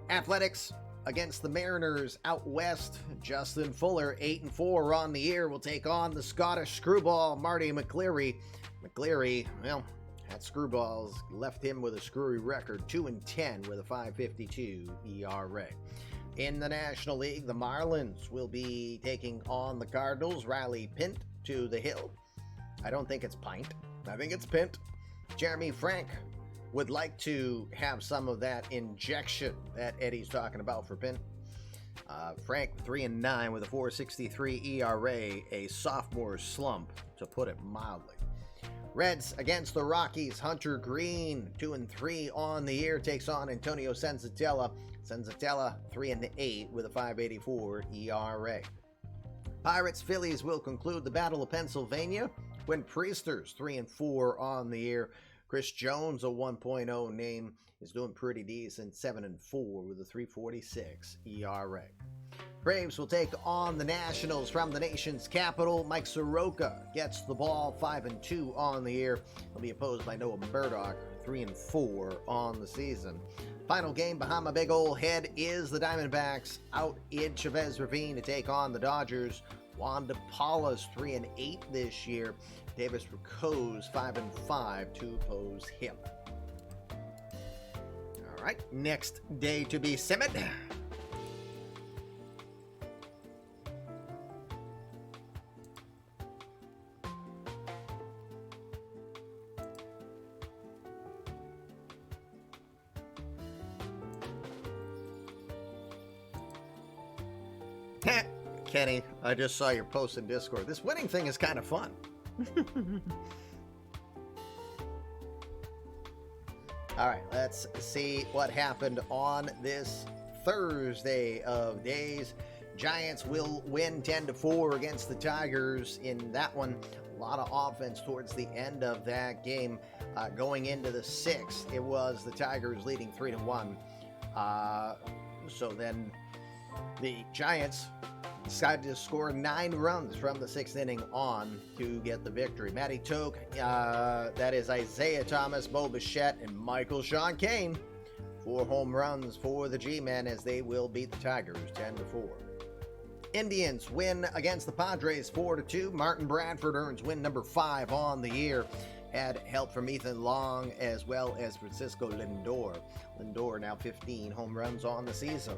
Athletics against the Mariners out west. Justin Fuller, 8-4 on the year, will take on the Scottish screwball, Marty McCleary. McCleary, well, that screwball's left him with a screwy record, 2-10 with a 5.52 ERA. In the National League, the Marlins will be taking on the Cardinals. Riley Pint to the hill. I don't think it's Pint. I think it's Pint. Jeremy Frank would like to have some of that injection that Eddie's talking about for Pint. Frank, 3-9 with a 4.63 ERA, a sophomore slump, to put it mildly. Reds against the Rockies. Hunter Green, 2-3 on the year, takes on Antonio Senzatella. Senzatella, 3-8 with a 5.84 ERA. Pirates Phillies will conclude the Battle of Pennsylvania. When Priesters, 3-4 on the year. Chris Jones, a 1.0 name, is doing pretty decent, 7-4 with a 3.46 ERA. Braves will take on the Nationals from the nation's capital. Mike Soroka gets the ball, 5-2 on the year. He'll be opposed by Noah Murdoch, 3-4 on the season. Final game behind my big old head is the Diamondbacks out in Chavez Ravine to take on the Dodgers. Juan DePaula's 3-8 this year. Davis Rico's 5-5 to oppose him. All right, next day to be simmered. Kenny, I just saw your post in Discord. This winning thing is kind of fun. All right, let's see what happened on this Thursday of days. Giants will win 10-4 against the Tigers in that one. A lot of offense towards the end of that game. Going into the sixth, it was the Tigers leading 3-1. So then the Giants decided to score 9 runs from the 6th inning on to get the victory. Matty Toke, that is Isaiah Thomas, Bo Bichette, and Michael Sean Kane. 4 home runs for the G-Men as they will beat the Tigers 10-4. Indians win against the Padres 4-2. Martin Bradford earns win number 5 on the year. Had help from Ethan Long as well as Francisco Lindor. Lindor now 15 home runs on the season.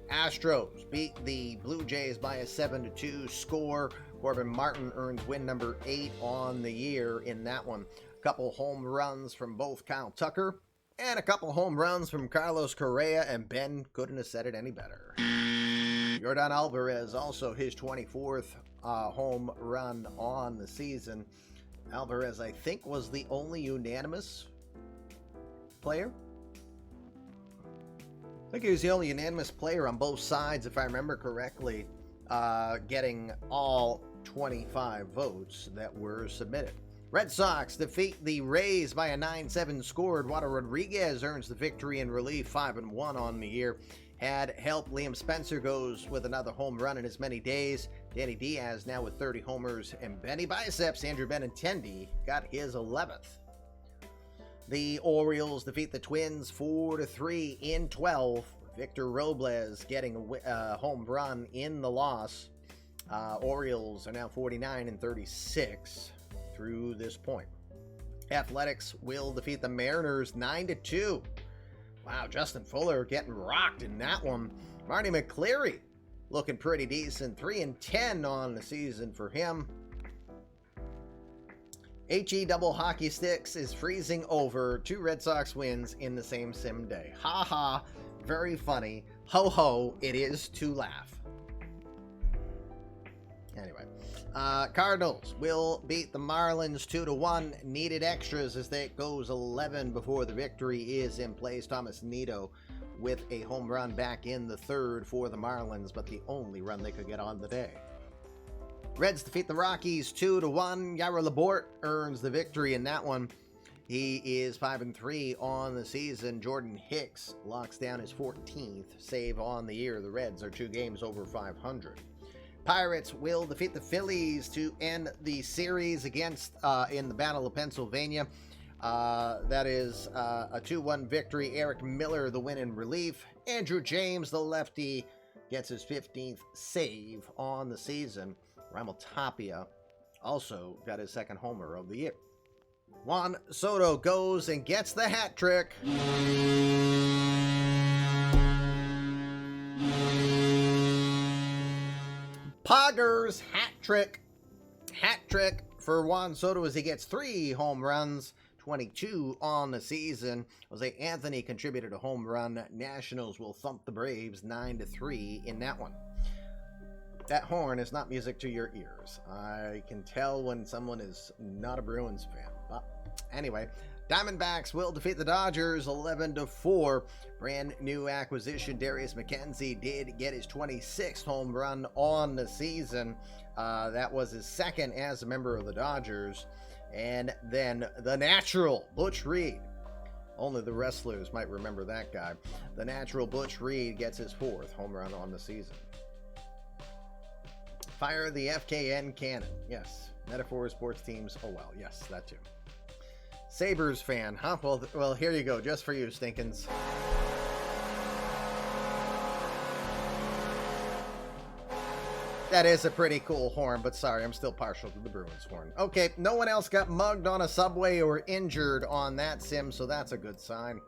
Astros beat the Blue Jays by a 7-2 score. Corbin Martin earns win number 8 on the year in that one. A couple home runs from both Kyle Tucker and a couple home runs from Carlos Correa, and Ben couldn't have said it any better. Yordan Alvarez also his 24th home run on the season. Alvarez, I think, was the only unanimous player. I think he was the only unanimous player on both sides, if I remember correctly, getting all 25 votes that were submitted. Red Sox defeat the Rays by a 9-7 score. Eduardo Rodriguez earns the victory in relief, 5-1 on the year. Had help. Liam Spencer goes with another home run in as many days. Danny Diaz now with 30 homers. And Benny Biceps, Andrew Benintendi, got his 11th. The Orioles defeat the Twins 4-3 in 12. Victor Robles getting a home run in the loss. Orioles are now 49-36 through this point. Athletics will defeat the Mariners 9-2. Wow, Justin Fuller getting rocked in that one. Marty McCleary looking pretty decent. 3-10 on the season for him. HE double hockey sticks is freezing over. 2 Red Sox wins in the same sim day. Ha ha, very funny. Ho ho, it is to laugh. Anyway, Cardinals will beat the Marlins 2-1. Needed extras as it goes 11 before the victory is in place. Thomas Nido with a home run back in the 3rd for the Marlins, but the only run they could get on the day. Reds defeat the Rockies 2-1. Yair Laporte earns the victory in that one. He is 5-3 on the season. Jordan Hicks locks down his 14th save on the year. The Reds are 2 games over 500. Pirates will defeat the Phillies to end the series against in the Battle of Pennsylvania. That is a 2-1 victory. Eric Miller, the win in relief. Andrew James, the lefty, gets his 15th save on the season. Raimel Tapia also got his 2nd homer of the year. Juan Soto goes and gets the hat trick. Poggers hat trick for Juan Soto as he gets 3 home runs, 22 on the season. Jose Anthony contributed a home run. Nationals will thump the Braves 9-3 in that one. That horn is not music to your ears. I can tell when someone is not a Bruins fan. But anyway, Diamondbacks will defeat the Dodgers 11-4. Brand new acquisition Darius McKenzie did get his 26th home run on the season. That was his 2nd as a member of the Dodgers. And then the natural Butch Reed. Only the wrestlers might remember that guy. The natural Butch Reed gets his 4th home run on the season. Fire the FKN cannon. Yes. Metaphor sports teams. Oh, well. Yes, that too. Sabres fan, huh? Well, here you go. Just for you, Stinkins. That is a pretty cool horn, but sorry, I'm still partial to the Bruins horn. Okay, no one else got mugged on a subway or injured on that sim, so that's a good sign.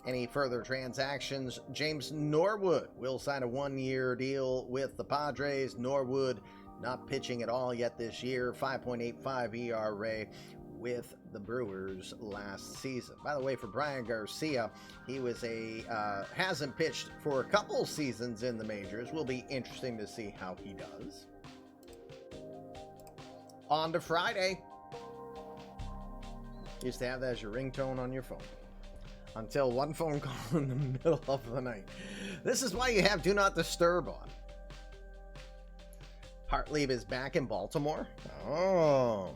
Any further transactions? James Norwood will sign a 1-year deal with the Padres. Norwood not pitching at all yet this year. 5.85 ERA with the Brewers last season. By the way, for Brian Garcia, he was hasn't pitched for a couple seasons in the majors. Will be interesting to see how he does. On to Friday. Used to have that as your ringtone on your phone. Until one phone call in the middle of the night. This is why you have Do Not Disturb on. Hartlieb is back in Baltimore. Oh.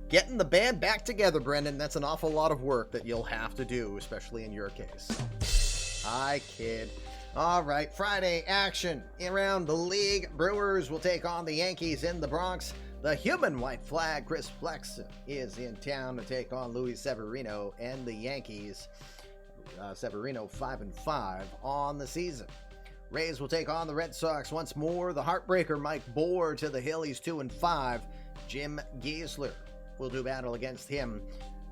Getting the band back together, Brendan. That's an awful lot of work that you'll have to do, especially in your case. I kid. All right, Friday action around the league. Brewers will take on the Yankees in the Bronx. The human white flag, Chris Flexen, is in town to take on Luis Severino and the Yankees. Severino 5-5 on the season. Rays will take on the Red Sox once more. The heartbreaker Mike Bohr to the hill. He's 2-5. Jim Giesler will do battle against him.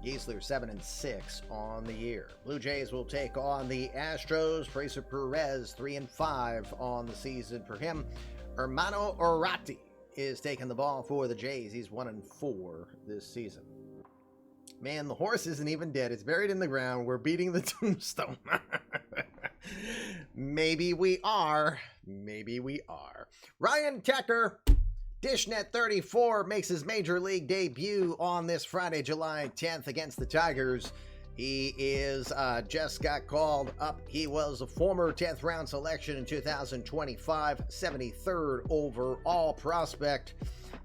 Giesler 7-6 on the year. Blue Jays will take on the Astros. Fraser Perez 3-5 on the season for him. Hermano Oratti is taking the ball for the Jays. He's 1-4 this season. Man, the horse isn't even dead. It's buried in the ground. We're beating the tombstone. Maybe we are. Maybe we are. Ryan Tecker, Dishnet 34, makes his major league debut on this Friday, July 10th against the Tigers. He is just got called up. He was a former 10th round selection in 2025, 73rd overall prospect.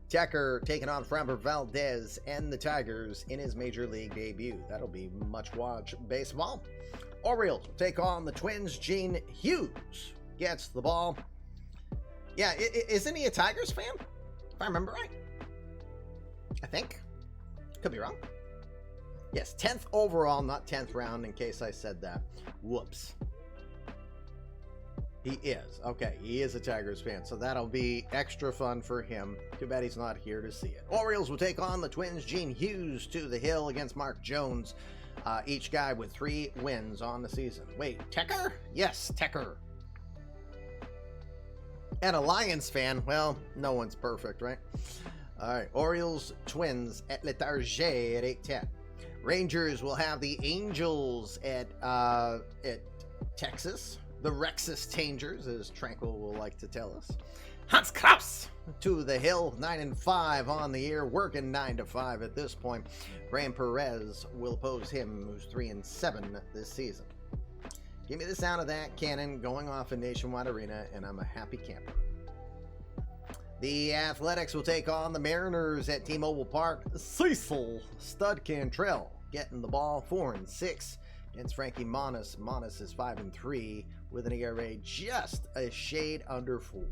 Tecker taking on Framber Valdez and the Tigers in his major league debut. That'll be much watch baseball. Orioles will take on the Twins. Gene Hughes gets the ball. Yeah, isn't he a Tigers fan? If I remember right. I think. Could be wrong. Yes, 10th overall, not 10th round, in case I said that. Whoops. He is. Okay, he is a Tigers fan, so that'll be extra fun for him. Too bad he's not here to see it. Orioles will take on the Twins. Gene Hughes to the hill against Mark Jones. Each guy with 3 wins on the season. Wait, Tecker? Yes, Tecker. And a Lions fan. Well, no one's perfect, right? All right, Orioles, Twins at Letarget at 8:10. Rangers will have the Angels at Texas. The Rexus Tangers, as Tranquil will like to tell us. Hans Kraus to the hill, 9-5 on the year, working 9-5 at this point. Brian Perez will oppose him, who's 3-7 this season. Give me the sound of that cannon going off in Nationwide Arena, and I'm a happy camper. The Athletics will take on the Mariners at T-Mobile Park. Cecil Stud Cantrell getting the ball, 4-6 against Frankie Montas. Montas is 5-3 with an ERA just a shade under 4.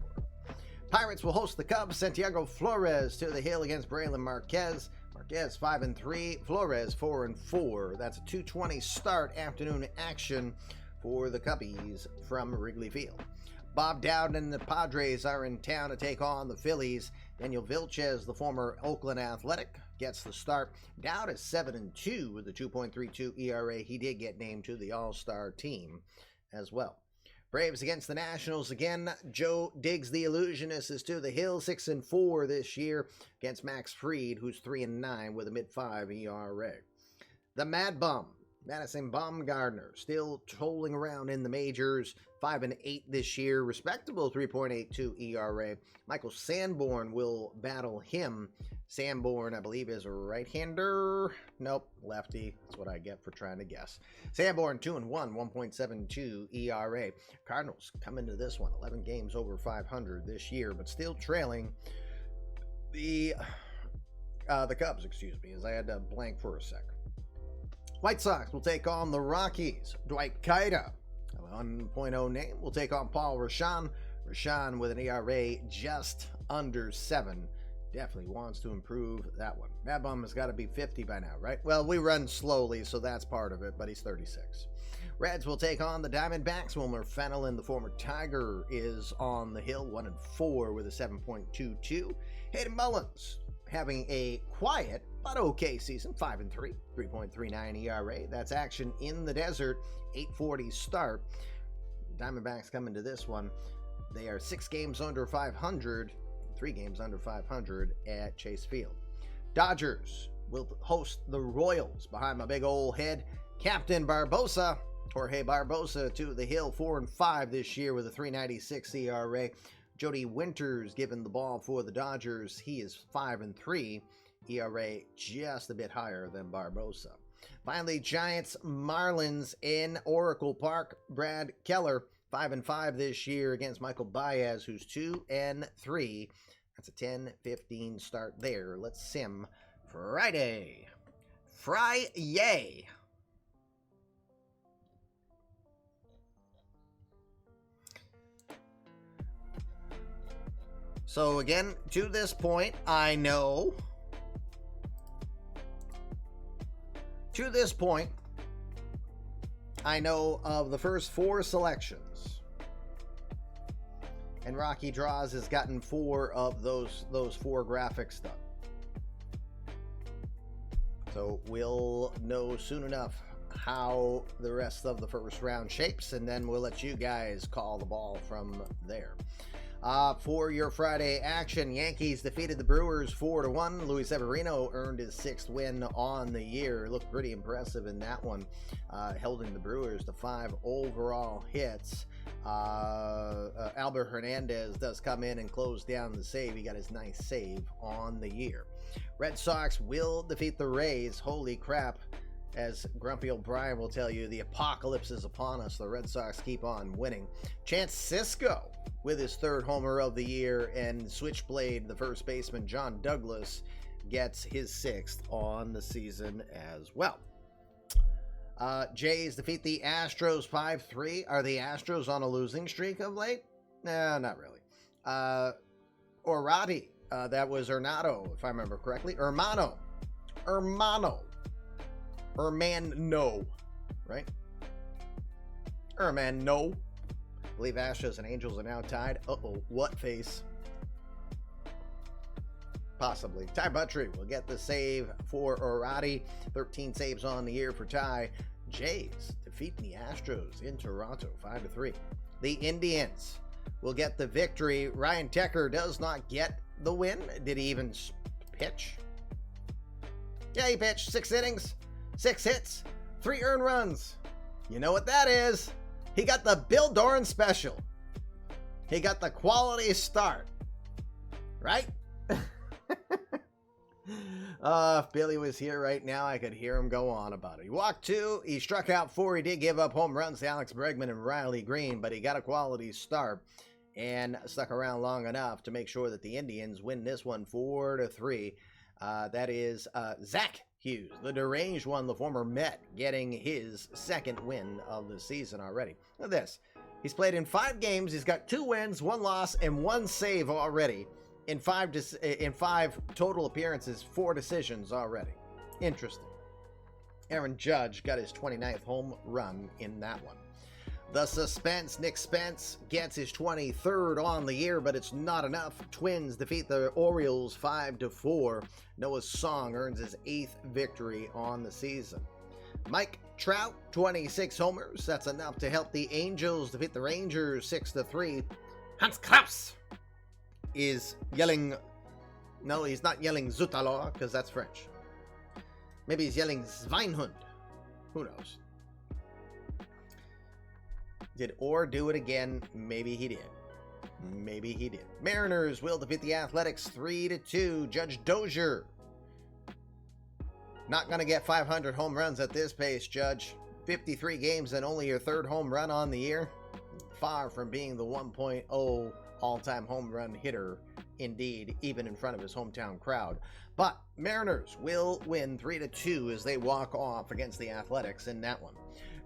Pirates will host the Cubs. Santiago Flores to the hill against Braylon Marquez. Marquez 5-3, Flores 4-4. That's a 2:20 start, afternoon action for the Cubbies from Wrigley Field. Bob Dowd and the Padres are in town to take on the Phillies. Daniel Vilches, the former Oakland Athletic, gets the start. Dowd is 7-2 with a 2.32 ERA. He did get named to the All-Star team as well. Braves against the Nationals again. Joe Diggs, the illusionist, is to the hill, 6-4 this year against Max Fried, who's 3-9 with a mid-5 ERA. The Mad Bum, Madison Bumgarner, still trolling around in the majors, 5-8 this year, respectable 3.82 ERA. Michael Sanborn will battle him. Sanborn, I believe, is a right-hander. Nope, lefty. That's what I get for trying to guess. Sanborn 2-1, 1.72 ERA. Cardinals come into this one 11 games over 500 this year, but still trailing the Cubs, as I had to blank for a sec. White Sox will take on the Rockies. Dwight Kida, a 1.0 name, will take on Paul Rashan. Rashan with an ERA just under 7. Definitely wants to improve that one. Mad Bum has got to be 50 by now, right? Well, we run slowly, so that's part of it, but he's 36. Reds will take on the Diamondbacks. Wilmer Fenelon, the former Tiger, is on the hill, 1-4 with a 7.22. Hayden Mullins having a quiet but okay season, 5-3, 3.39 ERA. That's action in the desert, 8:40 start. Diamondbacks coming to this one. They are 6 games under 500, 3 games under 500 at Chase Field. Dodgers will host the Royals behind my big old head. Captain Barbosa, Jorge Barbosa to the hill, 4-5 this year with a 3.96 ERA. Jody Winters given the ball for the Dodgers. He is 5-3. ERA just a bit higher than Barbosa. Finally, Giants Marlins in Oracle Park. Brad Keller, 5-5 this year against Michael Baez, who's 2-3. That's a 10-15 start there. Let's sim Friday. Friday. So again, to this point, I know. To this point, I know of the first 4 selections. And Rocky Draws has gotten 4 of those 4 graphics done. So we'll know soon enough how the rest of the first round shapes, and then we'll let you guys call the ball from there. For your Friday action, Yankees defeated the Brewers 4-1. Luis Severino earned his 6th win on the year. Looked pretty impressive in that one, holding the Brewers to 5 overall hits. Albert Hernandez does come in and close down the save. He got his 9th save on the year. Red Sox will defeat the Rays. Holy crap. As Grumpy O'Brien will tell you, the apocalypse is upon us. The Red Sox keep on winning. Chance Sisco with his 3rd homer of the year, and Switchblade, the first baseman, John Douglas, gets his 6th on the season as well. Jays defeat the Astros 5-3. Are the Astros on a losing streak of late? No, not really. Orati, that was Hernando, if I remember correctly. Hermano, no, right? No. I believe Astros and Angels are now tied. Uh-oh, what face? Possibly. Ty Buttrey will get the save for Orati. 13 saves on the year for Ty. Jays defeating the Astros in Toronto 5-3. The Indians will get the victory. Ryan Tecker does not get the win. Did he even pitch? Yeah, he pitched 6 innings, 6 hits, 3 earned runs. You know what that is? He got the Bill Doran special. He got the quality start. Right? If Billy was here right now, I could hear him go on about it. He walked 2, he struck out 4, he did give up home runs to Alex Bregman and Riley Green, but he got a quality start and stuck around long enough to make sure that the Indians win this one 4-3. That is Zach Hughes, the deranged one, the former Met, getting his 2nd win of the season already. Look at this. He's played in 5 games. He's got 2 wins, 1 loss, and 1 save already. In 5 total appearances, 4 decisions already. Interesting. Aaron Judge got his 29th home run in that one. The suspense, Nick Spence gets his 23rd on the year, but it's not enough. Twins defeat the Orioles 5-4. Noah Song earns his 8th victory on the season. Mike Trout, 26 homers. That's enough to help the Angels defeat the Rangers 6-3. Hans Kraus is yelling... No, he's not yelling Zutalo, because that's French. Maybe he's yelling Schweinhund. Who knows? Did Orr do it again? Maybe he did. Maybe he did. Mariners will defeat the Athletics 3-2. Judge Dozier. Not going to get 500 home runs at this pace, Judge. 53 games and only your 3rd home run on the year. Far from being the 1.0 all-time home run hitter, indeed, even in front of his hometown crowd. But Mariners will win 3-2 as they walk off against the Athletics in that one.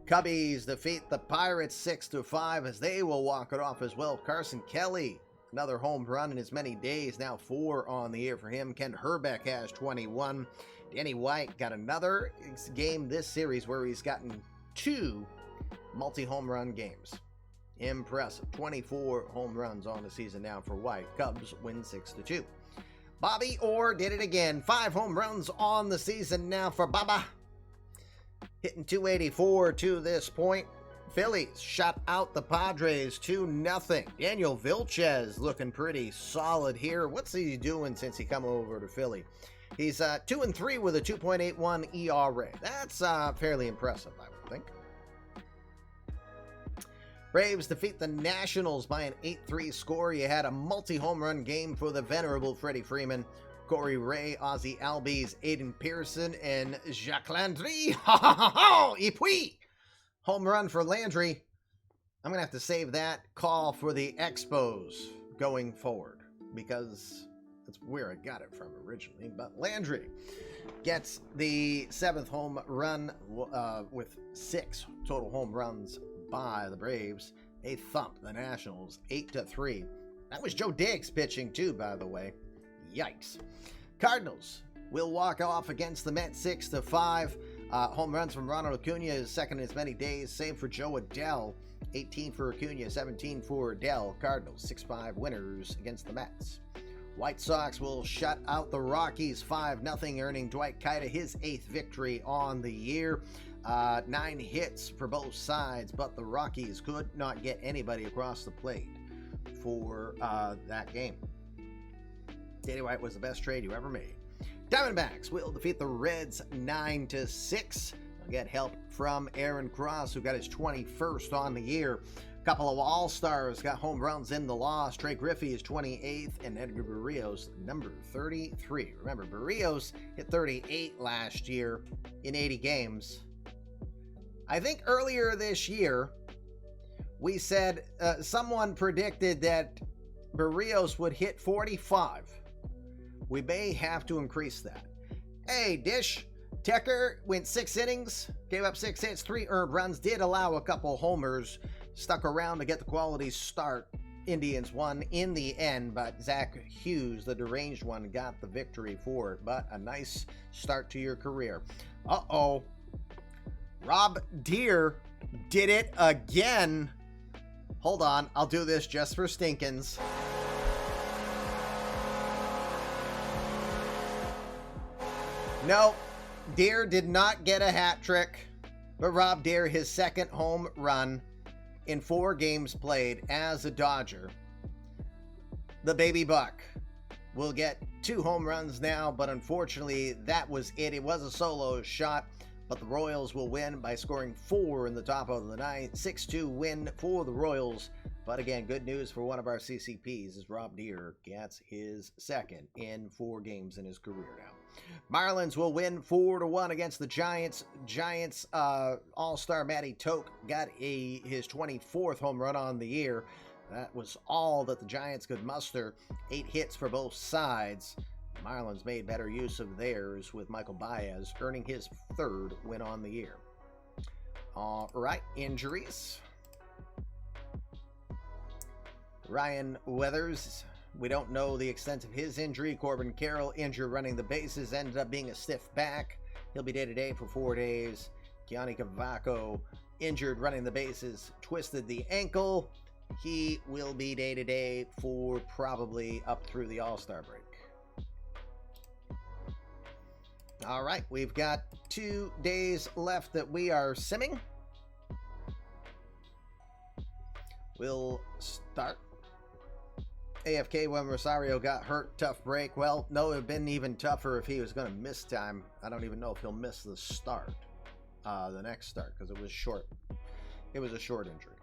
Cubbies defeat the Pirates 6-5 as they will walk it off as well. Carson Kelly, another home run in as many days, now 4 on the year for him. Ken Herbeck has 21. Danny White got another game this series where he's gotten 2 multi-home run games. Impressive. 24 home runs on the season now for White. Cubs win 6-2. Bobby Orr did it again. 5 home runs on the season now for Baba. Hitting 284 to this point. Phillies shut out the Padres 2-0. Daniel Vilches looking pretty solid here. What's he doing since he come over to Philly? He's 2-3 with a 2.81 ERA. That's fairly impressive, I would think. Braves defeat the Nationals by an 8-3 score. You had a multi-home run game for the venerable Freddie Freeman, Corey Ray, Ozzie Albies, Aiden Pearson, and Jacques Landry. Et puis, home run for Landry. I'm going to have to save that call for the Expos going forward because that's where I got it from originally. But Landry gets the 7th home run with 6 total home runs by the Braves. They thump the Nationals 8-3. That was Joe Diggs pitching too, by the way. Yikes. Cardinals will walk off against the Mets 6-5. Home runs from Ronald Acuna is second in as many days. Same for Joe Adell. 18 for Acuna, 17 for Adell. Cardinals 6-5 winners against the Mets. White Sox will shut out the Rockies 5-0, earning Dwight Kuyta his 8th victory on the year. 9 hits for both sides, but the Rockies could not get anybody across the plate for that game. Danny White was the best trade you ever made. Diamondbacks will defeat the Reds 9-6. They'll get help from Aaron Cross, who got his 21st on the year. A couple of All-Stars got home runs in the loss. Trey Griffey is 28th, and Edgar Barrios, number 33. Remember, Barrios hit 38 last year in 80 games. I think earlier this year, we said someone predicted that Barrios would hit 45. We may have to increase that. Hey, Dish. Tecker went 6 innings, gave up 6 hits, 3 earned runs, did allow a couple homers, stuck around to get the quality start. Indians won in the end, but Zach Hughes, the deranged one, got the victory for it. But a nice start to your career. Uh-oh. Rob Deere did it again. Hold on, I'll do this just for Stinkins. No, Deere did not get a hat trick, but Rob Deere, his 2nd home run in 4 games played as a Dodger. The baby buck will get 2 home runs now, but unfortunately that was it. It was a solo shot, but the Royals will win by scoring 4 in the top of the 9th. 6-2 win for the Royals. But again, good news for one of our CCPs is Rob Deere gets his 2nd in 4 games in his career now. Marlins will win 4-1 against the Giants. Giants All-Star Matty Toke got his 24th home run on the year. That was all that the Giants could muster. 8 hits for both sides. Marlins made better use of theirs with Michael Baez earning his 3rd win on the year. All right, injuries. Ryan Weathers, we don't know the extent of his injury. Corbin Carroll, injured running the bases, ended up being a stiff back. He'll be day-to-day for 4 days. Keone Cavaco, injured running the bases, twisted the ankle. He will be day-to-day for probably up through the All-Star break. All right, we've got 2 days left that we are simming. We'll start. AFK when Rosario got hurt, tough break. Well, no, it would have been even tougher if he was going to miss time. I don't even know if he'll miss the start, the next start, because it was short. It was a short injury.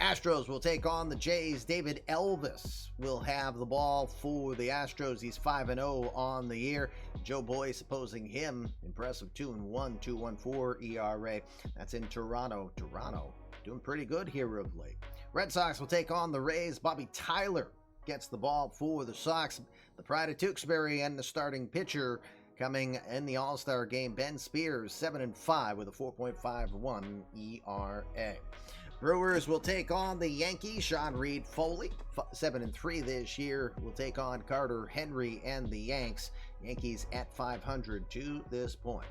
Astros will take on the Jays. David Elvis will have the ball for the Astros. He's 5-0 on the year. Joe Boyce opposing him. Impressive 2-1, 2.14 ERA. That's in Toronto. Toronto doing pretty good here of late. Red Sox will take on the Rays. Bobby Tyler gets the ball for the Sox. The pride of Tewksbury and the starting pitcher coming in the All-Star game. Ben Spears, 7-5 with a 4.51 ERA. Brewers will take on the Yankees. Sean Reed Foley, 7-3 this year, will take on Carter Henry and the Yanks. Yankees at 500 to this point.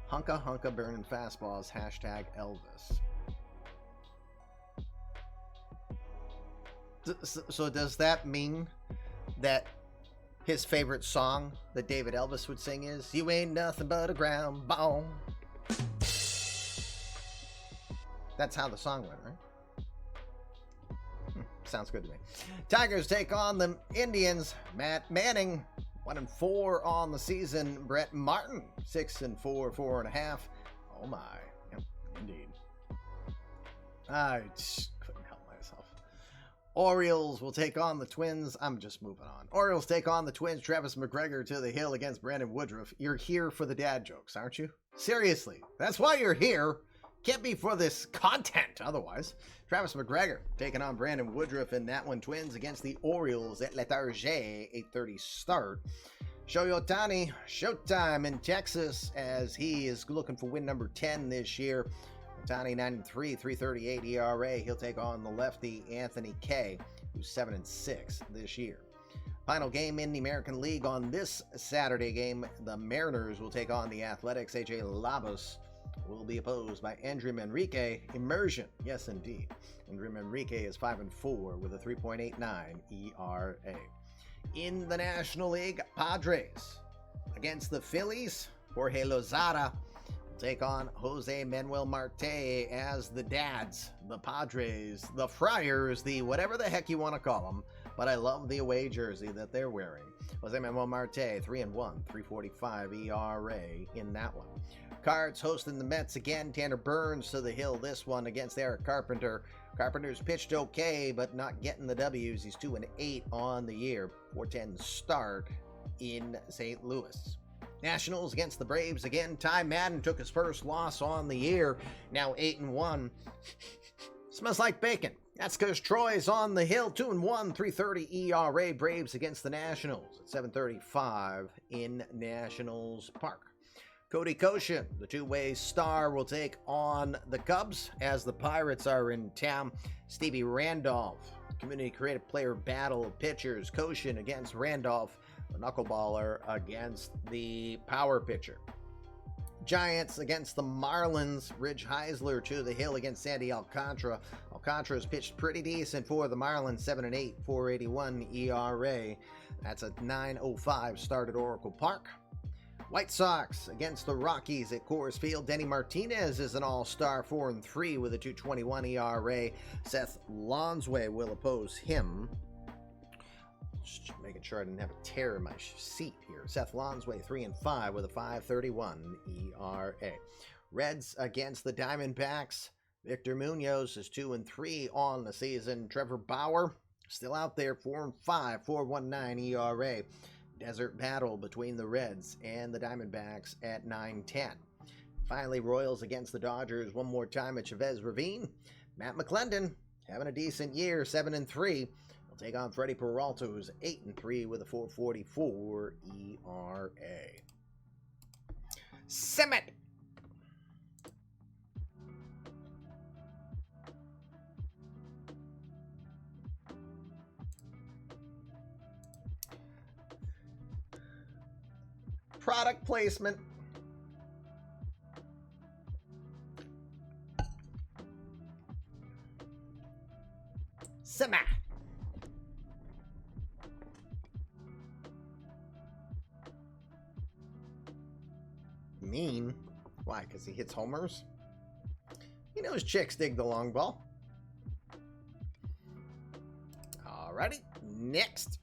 Hunka burning fastballs, hashtag Elvis. So does that mean that his favorite song that David Elvis would sing is "You Ain't Nothing But a Ground Ball"? That's how the song went, right? Sounds good to me. Tigers take on the Indians. Matt Manning, 1-4 on the season. Brett Martin, 6-4, 4.5. Oh my, yep, indeed. I just couldn't help myself. Orioles will take on the Twins. I'm just moving on. Orioles take on the Twins. Travis McGregor to the hill against Brandon Woodruff. You're here for the dad jokes, aren't you? Seriously, that's why you're here. Can't be for this content otherwise. Travis McGregor taking on Brandon Woodruff in that one. Twins against the Orioles at Letarge, 8:30 start. Shohei Ohtani, showtime in Texas as he is looking for win number 10 this year. Ohtani 9-3, 3.38 ERA. He'll take on the lefty Anthony Kay. who's 7-6 this year. Final game in the American League on this Saturday game, the Mariners will take on the Athletics. AJ Labos will be opposed by Andrew Manrique. Immersion, yes indeed. Andrew Manrique is 5-4 with a 3.89 ERA. In the National League, Padres against the Phillies. Jorge Lozada will take on Jose Manuel Marte as the dads, the Padres, the Friars, the whatever the heck you want to call them. But I love the away jersey that they're wearing. Jose Manuel Marte, 3-1, 3.45 ERA in that one. Cards hosting the Mets again. Tanner Burns to the hill this one against Eric Carpenter. Carpenter's pitched okay, but not getting the W's. He's 2-8 on the year. 4-10 start in St. Louis. Nationals against the Braves again. Ty Madden took his first loss on the year. Now 8-1. Smells like bacon. That's because Troy's on the hill. 2-1, 3.30 ERA. Braves against the Nationals at 7:35 in Nationals Park. Cody Koshin, the two-way star, will take on the Cubs as the Pirates are in town. Stevie Randolph, community creative player battle of pitchers. Koshin against Randolph, the knuckleballer against the power pitcher. Giants against the Marlins. Ridge Heisler to the hill against Sandy Alcantara. Alcantara's pitched pretty decent for the Marlins. 7-8, 4.81 ERA. That's a 9:05 start at Oracle Park. White Sox against the Rockies at Coors Field. Denny Martinez is an all-star, 4-3 with a 2.21 ERA. Seth Lonsway will oppose him. Just making sure I didn't have a tear in my seat here. Seth Lonsway, 3-5 with a 5.31 ERA. Reds against the Diamondbacks. Victor Munoz is 2-3 on the season. Trevor Bauer still out there, 4-5, 4.19 ERA. Desert battle between the Reds and the Diamondbacks at 9-10. Finally, Royals against the Dodgers one more time at Chavez Ravine. Matt McClendon having a decent year, 7-3. He'll take on Freddie Peralta, who's 8-3 with a 4.44 ERA. Summit. Product placement. Sema. Mean? Why? Because he hits homers? He knows chicks dig the long ball. Alrighty, next.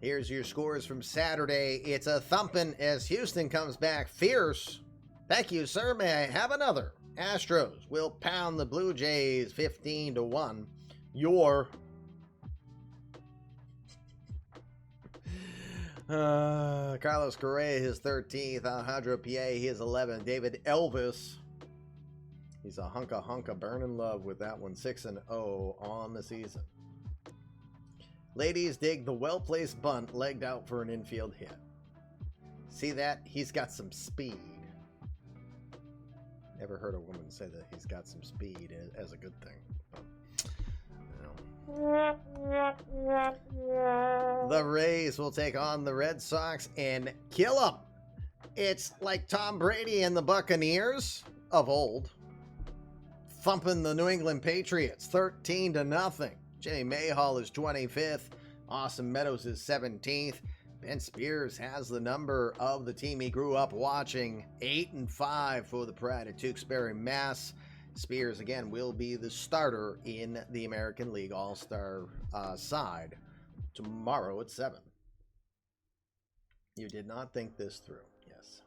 Here's your scores from Saturday. It's a thumping as Houston comes back fierce. Thank you, sir. May I have another? Astros will pound the Blue Jays 15-1. Your Carlos Correa, his 13th. Alejandro P.A., his 11th. David Elvis, he's a hunka burning love with that one. 6-0 on the season. Ladies dig the well-placed bunt legged out for an infield hit. See that? He's got some speed. Never heard a woman say that he's got some speed as a good thing. But, the Rays will take on the Red Sox and kill them. It's like Tom Brady and the Buccaneers of old thumping the New England Patriots 13-0. Jimmy Mayhall is 25th. Austin Meadows is 17th. Ben Spears has the number of the team he grew up watching. 8-5 for the Pride of Tewksbury, Mass. Spears, again, will be the starter in the American League All-Star side tomorrow at 7. You did not think this through. Yes.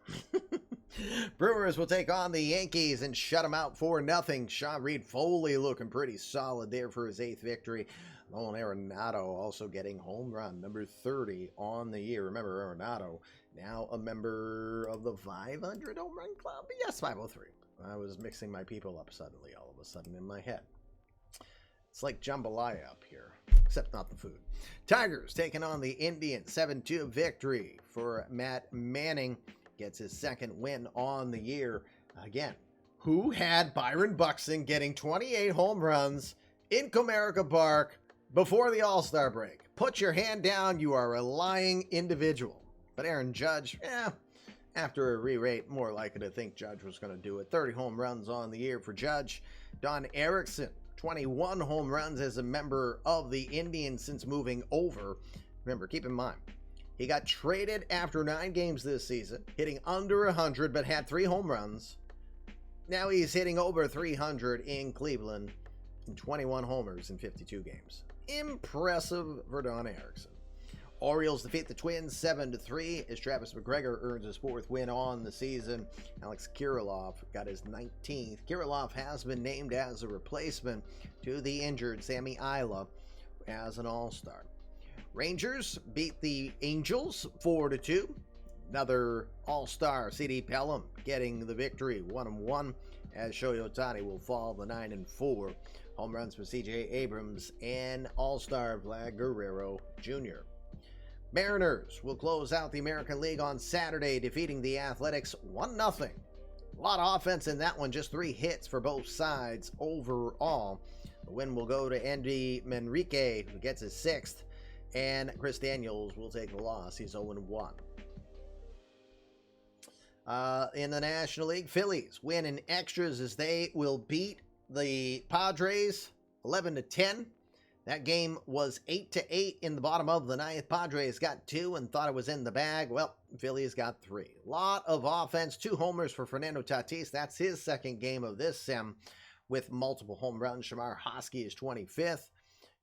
Brewers will take on the Yankees and shut them out 4-0. Sean Reed Foley looking pretty solid there for his 8th victory. Nolan Arenado also getting home run number 30 on the year. Remember, Arenado now a member of the 500 home run club. Yes, 503. I was mixing my people up suddenly, all of a sudden in my head. It's like jambalaya up here, except not the food. Tigers taking on the Indians. 7-2 victory for Matt Manning. Gets his 2nd win on the year. Again, who had Byron Buxton getting 28 home runs in Comerica Park before the All-Star break. Put your hand down, you are a lying individual. But Aaron Judge, after a re-rate, more likely to think Judge was going to do it. 30 home runs on the year for Judge. Don Erickson, 21 home runs as a member of the Indians since moving over. Remember, keep in mind, he got traded after 9 games this season, hitting under 100, but had 3 home runs. Now he's hitting over 300 in Cleveland and 21 homers in 52 games. Impressive for Don Erickson. Orioles defeat the Twins 7-3 as Travis McGregor earns his 4th win on the season. Alex Kirilloff got his 19th. Kirilloff has been named as a replacement to the injured Sammy Isla as an All-Star. Rangers beat the Angels 4-2. Another All-Star, C.D. Pelham, getting the victory 1-1 as Shohei Ohtani will fall the 9-4. Home runs for C.J. Abrams and All-Star Vlad Guerrero Jr. Mariners will close out the American League on Saturday, defeating the Athletics 1-0. A lot of offense in that one, just 3 hits for both sides overall. The win will go to Andy Manrique, who gets his 6th, and Chris Daniels will take the loss. He's 0-1. In the National League, Phillies win in extras as they will beat the Padres 11-10. That game was 8-8 in the bottom of the 9th. Padres got 2 and thought it was in the bag. Well, Phillies got 3. Lot of offense. 2 homers for Fernando Tatis. That's his 2nd game of this sim with multiple home runs. Shamar Hosky is 25th.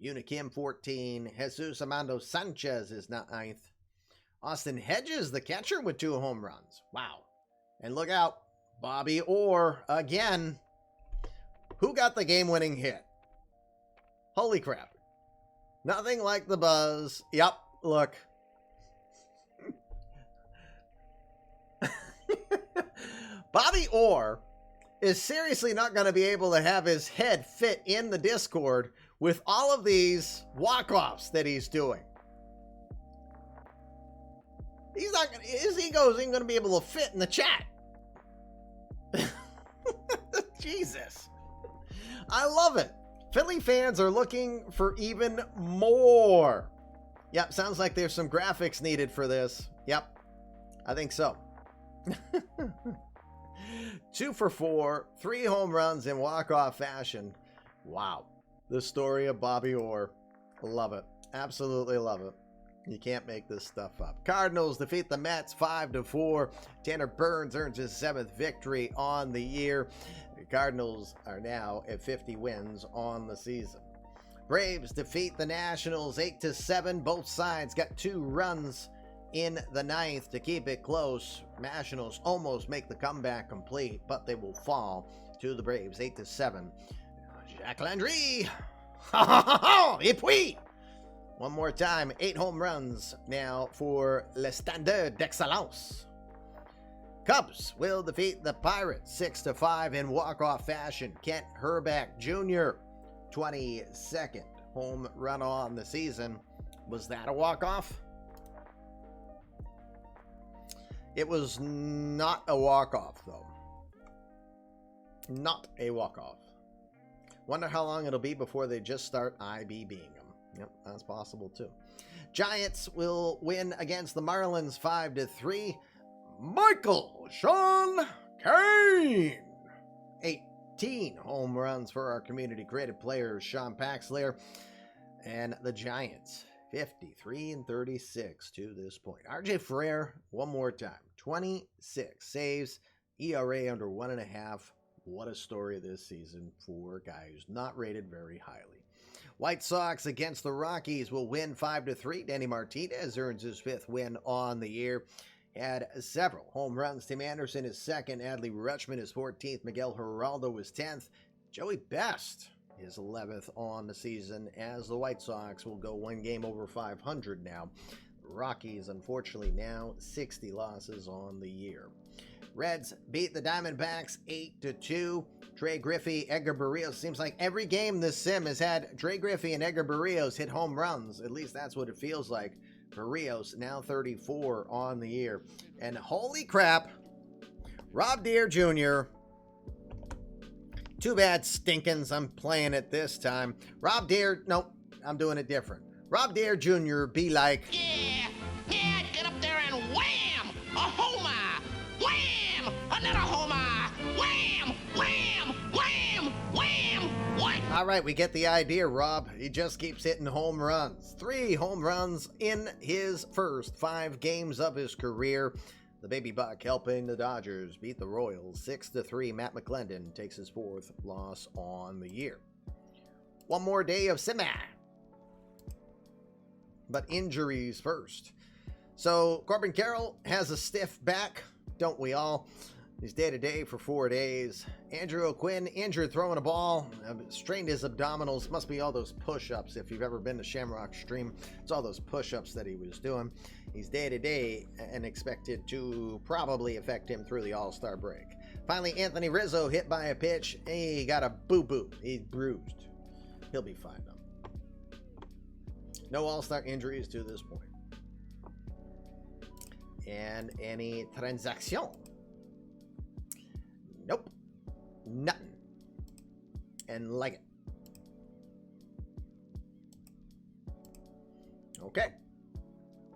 Yuna Kim 14. Jesus Amando Sanchez is 9th. Austin Hedges, the catcher, with 2 home runs. Wow. And look out, Bobby Orr again. Who got the game-winning hit? Holy crap. Nothing like the buzz. Yep, look. Bobby Orr is seriously not going to be able to have his head fit in the Discord with all of these walk-offs that he's doing. He's not gonna, his ego isn't going to be able to fit in the chat. Jesus. I love it. Philly fans are looking for even more. Yep, sounds like there's some graphics needed for this. Yep, I think so. 2 for 4, 3 home runs in walk-off fashion. Wow. The story of Bobby Orr. Love it. Absolutely love it. You can't make this stuff up. Cardinals defeat the Mets 5-4. Tanner Burns earns his 7th victory on the year. The Cardinals are now at 50 wins on the season. Braves defeat the Nationals 8-7. Both sides got 2 runs in the 9th to keep it close. Nationals almost make the comeback complete, but they will fall to the Braves 8-7. Jacques Landry. Et puis, one more time, 8 home runs now for Le Standard d'Excellence. Cubs will defeat the Pirates 6-5 in walk-off fashion. Kent Herbeck Jr., 22nd home run on the season. Was that a walk-off? It was not a walk-off, though. Not a walk-off. Wonder how long it'll be before they just start IBBing them. Yep, that's possible, too. Giants will win against the Marlins 5-3. Michael Sean Kane, 18 home runs for our community creative players, Sean Paxler, and the Giants 53-36 to this point. RJ Ferrer, one more time, 26 saves, ERA under 1.5. What a story this season for a guy who's not rated very highly. White Sox against the Rockies will win 5-3. Danny Martinez earns his 5th win on the year. Had several home runs. Tim Anderson is 2nd. Adley Rutschman is 14th. Miguel Geraldo is 10th. Joey Best is 11th on the season as the White Sox will go 1 game over 500 now. The Rockies, unfortunately, now 60 losses on the year. Reds beat the Diamondbacks 8-2. Trey Griffey, Edgar Barrios. Seems like every game this sim has had Trey Griffey and Edgar Barrios hit home runs. At least that's what it feels like. Barrios now 34 on the year. And holy crap, Rob Deere Jr. Too bad Stinkins, I'm playing it this time. Rob Deere, nope. I'm doing it different. Rob Dare Jr. be like, Yeah, get up there and wham! A homer! Wham! Another homer! Wham! Wham! Wham! Wham! Wham! all right, we get the idea, Rob. He just keeps hitting home runs. 3 home runs in his first 5 games of his career. The Baby Buck helping the Dodgers beat the Royals 6-3. Matt McClendon takes his 4th loss on the year. One more day of simmer. But injuries first. So Corbin Carroll has a stiff back, don't we all? He's day-to-day for 4 days. Andrew O'Quinn injured throwing a ball, strained his abdominals. Must be all those push-ups. If you've ever been to Shamrock Stream, it's all those push-ups that he was doing. He's day-to-day and expected to probably affect him through the All-Star break. Finally, Anthony Rizzo hit by a pitch. He got a boo-boo. He's bruised. He'll be fine, though. No All-Star injuries to this point. And any transaction? Nope. Nothing. And like it. Okay.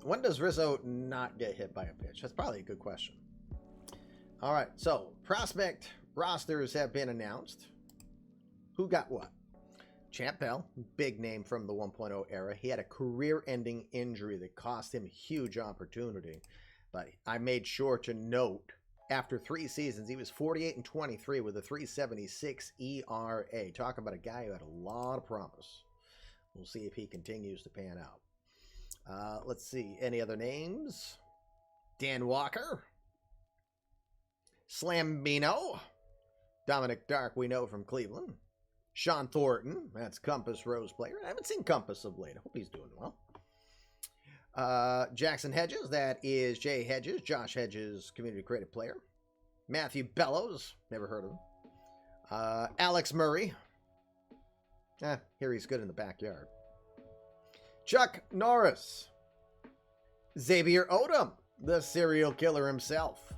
When does Rizzo not get hit by a pitch? That's probably a good question. All right. So, prospect rosters have been announced. Who got what? Champ Bell, big name from the 1.0 era. He had a career-ending injury that cost him a huge opportunity. But I made sure to note, after 3 seasons, he was 48-23 with a 3.76 ERA. Talk about a guy who had a lot of promise. We'll see if he continues to pan out. Let's see. Any other names? Dan Walker. Slambino. Dominic Dark, we know from Cleveland. Sean Thornton, that's Compass Rose player. I haven't seen Compass of late. I hope he's doing well. Jackson Hedges, that is Jay Hedges, Josh Hedges, community creative player. Matthew Bellows, never heard of him. Alex Murray. Here he's good in the backyard. Chuck Norris. Xavier Odom, the serial killer himself.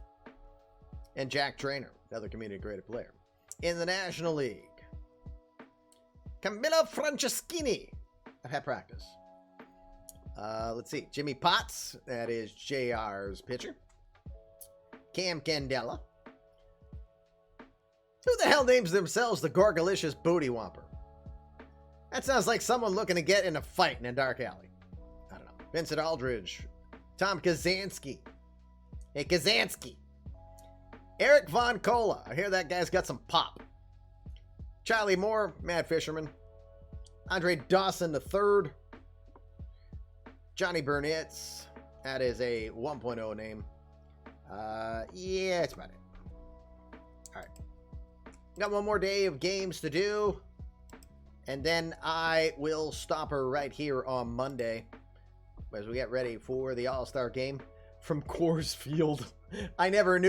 And Jack Trainer, another community creative player. In the National League, Camilo Franceschini. I've had practice. Let's see. Jimmy Potts. That is JR's pitcher. Cam Candela. Who the hell names themselves the Gorgalicious Booty Whomper? That sounds like someone looking to get in a fight in a dark alley. I don't know. Vincent Aldridge. Tom Kazansky. Hey, Kazansky. Eric Von Cola. I hear that guy's got some pop. Charlie Moore, Mad Fisherman. Andre Dawson III. Johnny Burnitz. That is a 1.0 name. Yeah, that's about it. All right. Got one more day of games to do. And then I will stop her right here on Monday as we get ready for the All-Star game from Coors Field. I never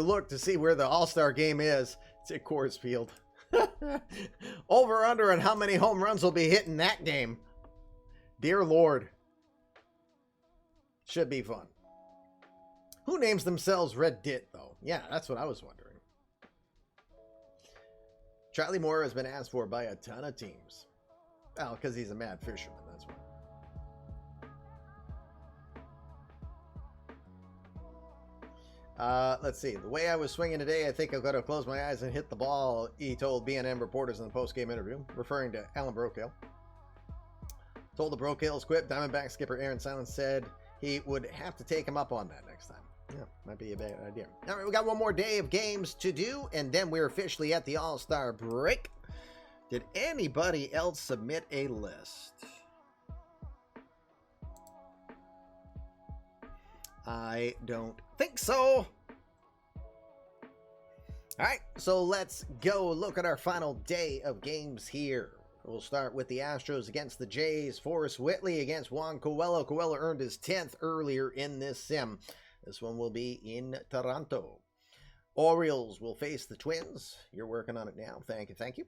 looked to see where the All-Star game is. It's at Coors Field. Over under on how many home runs will be hit in that game. Dear Lord. Should be fun. Who names themselves Red Dit, though? Yeah, that's what I was wondering. Charlie Moore has been asked for by a ton of teams. Oh, because he's a mad fisherman, that's why. Let's see. The way I was swinging today, I think I've got to close my eyes and hit the ball, he told B&M reporters in the post-game interview, referring to Alan Brookhill. Told the Brookhills quit. Diamondback skipper Aaron Silence said he would have to take him up on that next time. Yeah, might be a bad idea. All right, we got one more day of games to do, and then we're officially at the All-Star break. Did anybody else submit a list? I don't think so. All right, so let's go look at our final day of games here. We'll start with the Astros against the Jays. Forrest Whitley against Juan Coelho. Coelho earned his 10th earlier in this sim. This one will be in Toronto. Orioles will face the Twins. You're working on it now. Thank you.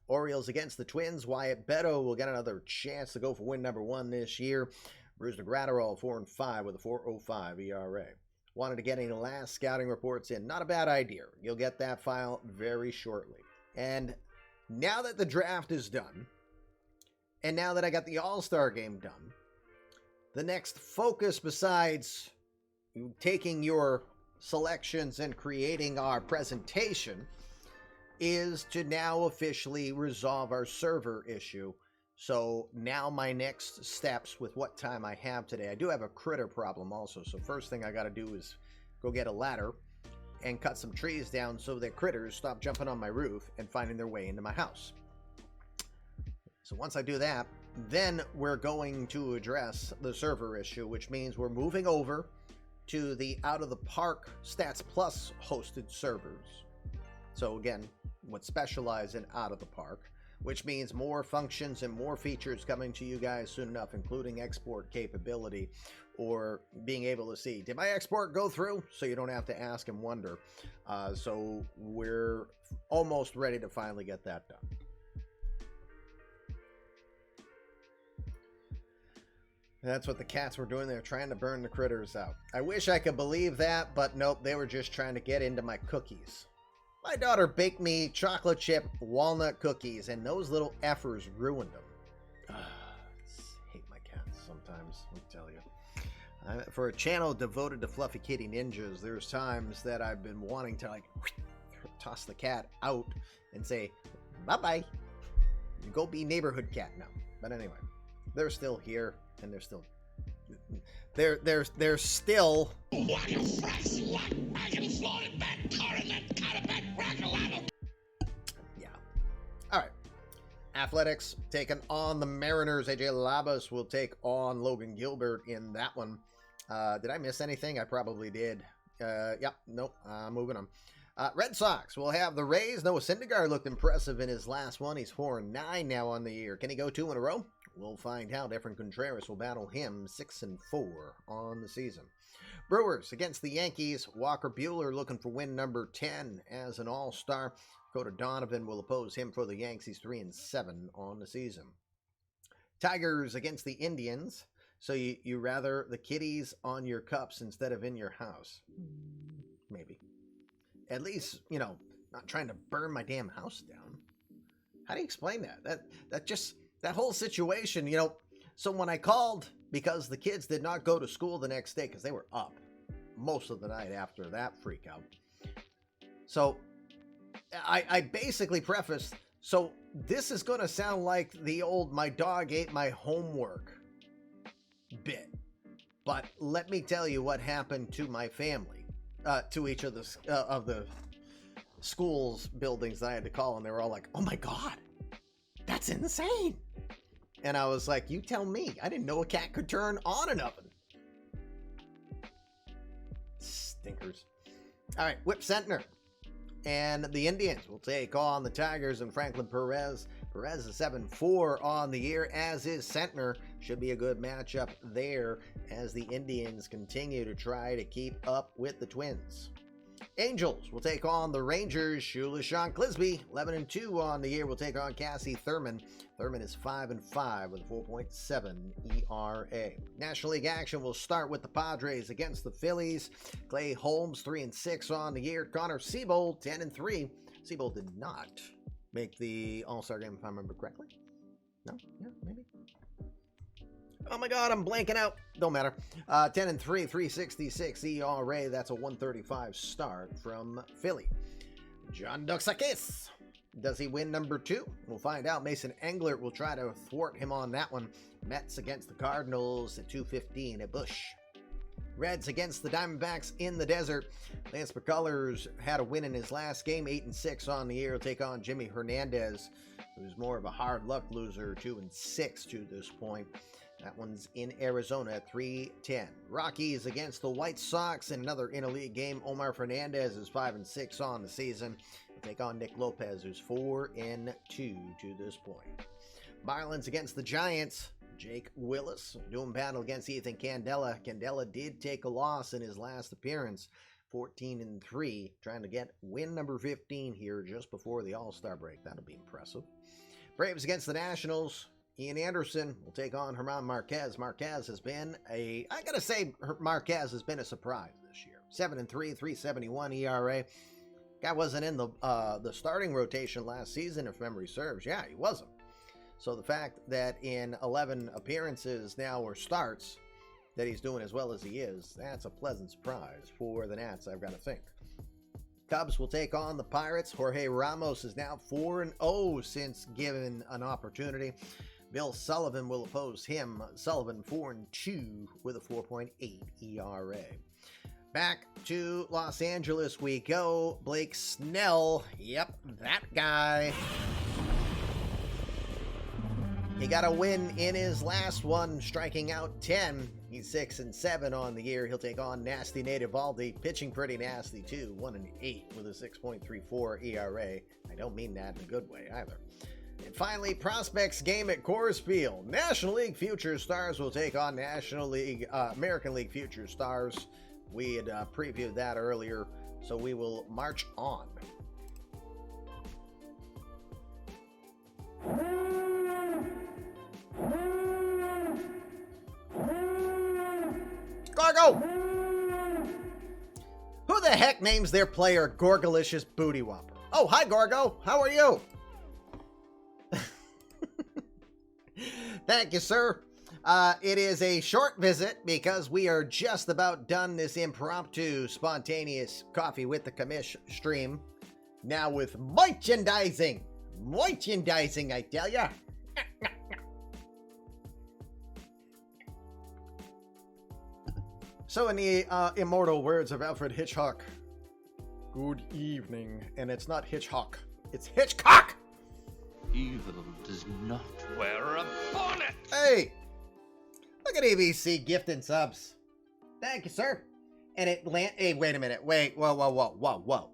Orioles against the Twins. Wyatt Beto will get another chance to go for win number 1 this year. Bruce Gratterall 4-5 with a 4.05 ERA. Wanted to get any last scouting reports in. Not a bad idea. You'll get that file very shortly. And now that the draft is done, And now that I got the All-Star game done, the next focus besides taking your selections and creating our presentation is to now officially resolve our server issue. So now my next steps with what time I have today, I do have a critter problem also. So first thing I got to do is go get a ladder and cut some trees down so that critters stop jumping on my roof and finding their way into my house. So once I do that, then we're going to address the server issue, which means we're moving over to the Out of the Park Stats Plus hosted servers. So again, what specialize in Out of the Park, which means more functions and more features coming to you guys soon enough, including export capability or being able to see, did my export go through? So you don't have to ask and wonder. So we're almost ready to finally get that done. That's what the cats were doing. They were trying to burn the critters out. I wish I could believe that, but nope, they were just trying to get into my cookies. My daughter baked me chocolate chip walnut cookies, and those little effers ruined them. I hate my cats sometimes, I'll tell you. For a channel devoted to fluffy kitty ninjas, there's times that I've been wanting to like toss the cat out and say, bye-bye. You go be neighborhood cat now. But anyway, they're still here. And they're still, they're still. Yeah. All right. Athletics taking on the Mariners. AJ Labas will take on Logan Gilbert in that one. Did I miss anything? I probably did. Yep. Nope. Moving on. Red Sox will have the Rays. Noah Syndergaard looked impressive in his last one. He's 4-9 now on the year. Can he go 2 in a row? We'll find out. Efrain Contreras will battle him 6-4 on the season. Brewers against the Yankees. Walker Buehler looking for win number 10 as an all-star. Dakota Donovan will oppose him for the Yankees 3-7 on the season. Tigers against the Indians. So you rather the kitties on your cups instead of in your house? Maybe. At least, you know, not trying to burn my damn house down. How do you explain that? That whole situation, you know. So when I called, because the kids did not go to school the next day because they were up most of the night after that freak out. So I basically prefaced, so this is going to sound like the old my dog ate my homework bit. But let me tell you what happened to my family, to each of the schools buildings that I had to call, and they were all like, oh my God, that's insane. And I was like, you tell me. I didn't know a cat could turn on an oven. Stinkers. All right, Whip Centner. And the Indians will take on the Tigers and Franklin Perez. Perez is 7-4 on the year, as is Centner. Should be a good matchup there as the Indians continue to try to keep up with the Twins. Angels will take on the Rangers. Shula Sean Clisby, 11-2 on the year, will take on Cassie Thurman. Thurman is 5-5 with a 4.7 ERA. National League action will start with the Padres against the Phillies. Clay Holmes, 3-6 on the year. Connor Siebold, 10-3. Siebold did not make the All-Star game, if I remember correctly. No? Yeah, maybe. Oh my God, I'm blanking out. Don't matter. 10-3, 366 ERA. That's a 135 start from Philly. John Doxakis. Does he win number 2? We'll find out. Mason Englert will try to thwart him on that one. Mets against the Cardinals at 2:15 at Busch. Reds against the Diamondbacks in the desert. Lance McCullers had a win in his last game, 8-6 on the year. He'll take on Jimmy Hernandez, who's more of a hard luck loser, 2-6 to this point. That one's in Arizona at 3:10. Rockies against the White Sox in another interleague game. Omar Fernandez is 5-6 on the season. He'll take on Nick Lopez, who's 4-2 to this point. Marlins against the Giants. Jake Willis doing battle against Ethan Candela. Candela did take a loss in his last appearance, 14-3, trying to get win number 15 here just before the All-Star break. That'll be impressive. Braves against the Nationals. Ian Anderson will take on German Marquez. Marquez has been Marquez has been a surprise this year. 7-3, 371 ERA. Guy wasn't in the starting rotation last season, if memory serves. Yeah, he wasn't. So the fact that in 11 appearances now or starts that he's doing as well as he is, that's a pleasant surprise for the Nats, I've got to think. Cubs will take on the Pirates. Jorge Ramos is now 4-0 since given an opportunity. Bill Sullivan will oppose him. Sullivan 4-2 with a 4.8 ERA. Back to Los Angeles we go. Blake Snell. Yep, that guy. He got a win in his last one, striking out 10. He's 6-7 on the year. He'll take on Nasty Nate Eovaldi, pitching pretty nasty too, 1-8 with a 6.34 ERA. I don't mean that in a good way either. And finally, prospects game at Coors Field. National League Future Stars will take on American League Future Stars. We had previewed that earlier, so we will march on. Gorgo! Who the heck names their player Gorgalicious Booty Whopper? Oh, hi Gorgo, how are you? Thank you, sir. It is a short visit because we are just about done this impromptu, spontaneous coffee with the commish stream. Now with merchandising. Merchandising, I tell ya. So in the immortal words of Alfred Hitchcock, good evening. And it's not Hitchcock, it's Hitchcock! Evil does not wear a bonnet! Hey! Look at ABC gifting subs. Thank you, sir. And hey, wait a minute. Wait, whoa.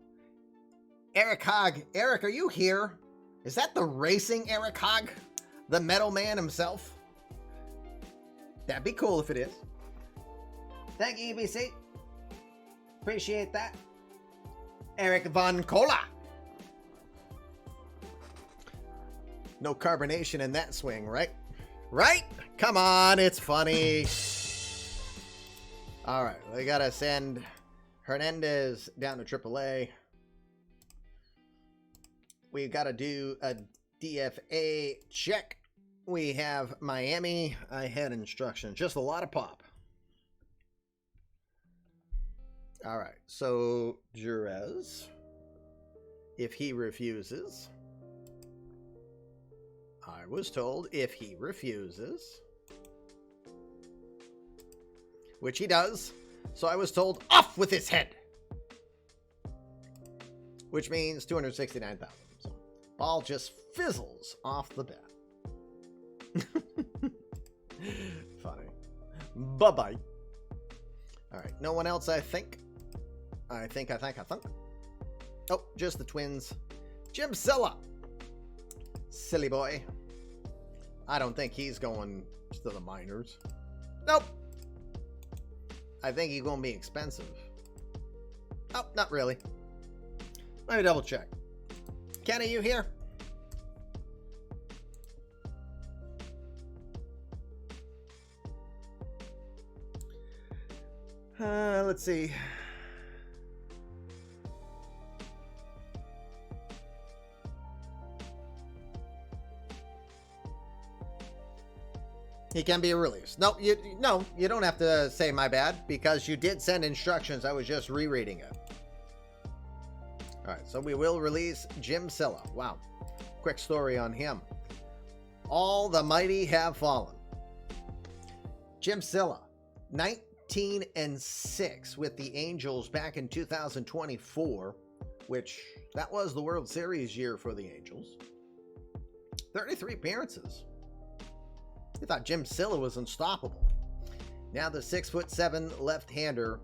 Eric Hogg. Eric, are you here? Is that the racing Eric Hogg? The metal man himself? That'd be cool if it is. Thank you, ABC. Appreciate that. Eric Von Cola. No carbonation in that swing, right? Right? Come on, it's funny. All right, we gotta send Hernandez down to AAA. We gotta do a DFA check. We have Miami. I had instructions, just a lot of pop. All right, so Jerez, if he refuses, I was told if he refuses, which he does, so I was told off with his head, which means 269,000. So ball just fizzles off the bat. Funny. Bye-bye. All right, no one else, I think. I think. Oh, just the Twins. Jim Silla. Silly boy. I don't think he's going to the minors. Nope. I think he's going to be expensive. Oh, not really. Let me double check. Ken, are you here? Let's see. He can be released. No, you don't have to say my bad because you did send instructions. I was just rereading it. All right, so we will release Jim Silla. Wow. Quick story on him. All the mighty have fallen. Jim Silla, 19-6 with the Angels back in 2024, which that was the World Series year for the Angels. 33 appearances. I thought Jim Silla was unstoppable. Now the 6'7" left-hander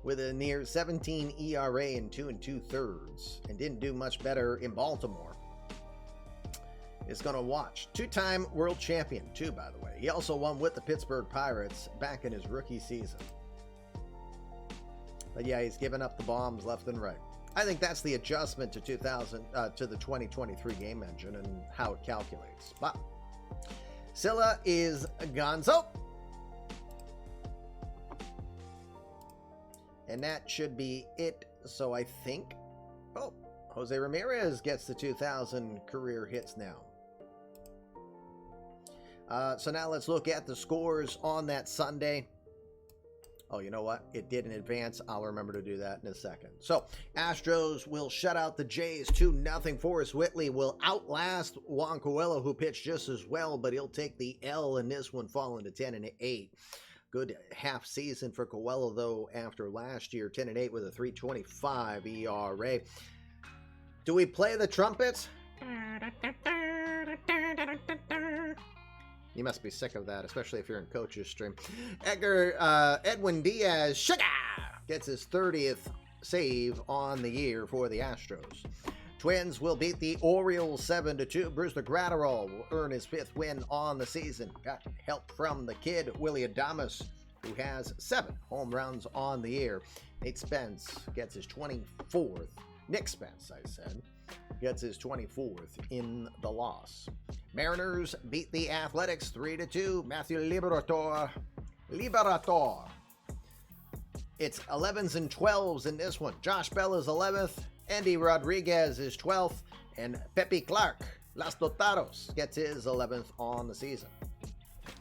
with a near 17 ERA in 2 2/3 and didn't do much better in Baltimore is going to watch. Two-time world champion too, by the way. He also won with the Pittsburgh Pirates back in his rookie season. But yeah, he's given up the bombs left and right. I think that's the adjustment to to the 2023 game engine and how it calculates. But Silla is gonzo. And that should be it. So I think, oh, Jose Ramirez gets the 2,000 career hits now. So now let's look at the scores on that Sunday. Oh, you know what? It did in advance. I'll remember to do that in a second. So, Astros will shut out the Jays 2-0. Forrest Whitley will outlast Juan Coelho, who pitched just as well, but he'll take the L in this one, falling to 10-8. Good half season for Coelho, though, after last year, 10-8 with a 3.25 ERA. Do we play the trumpets? You must be sick of that, especially if you're in Coach's stream. Edwin Diaz, sugar, gets his 30th save on the year for the Astros. Twins will beat the Orioles 7-2. Brewster Gratterall will earn his 5th win on the season. Got help from the kid, Willie Adames, who has 7 home runs on the year. Nate Spence gets his 24th. Nick Spence, I said, gets his 24th in the loss. Mariners beat the Athletics 3-2. Matthew Liberator. It's 11s and 12s in this one. Josh Bell is 11th. Andy Rodriguez is 12th. And Pepe Clark, Las Totaros, gets his 11th on the season.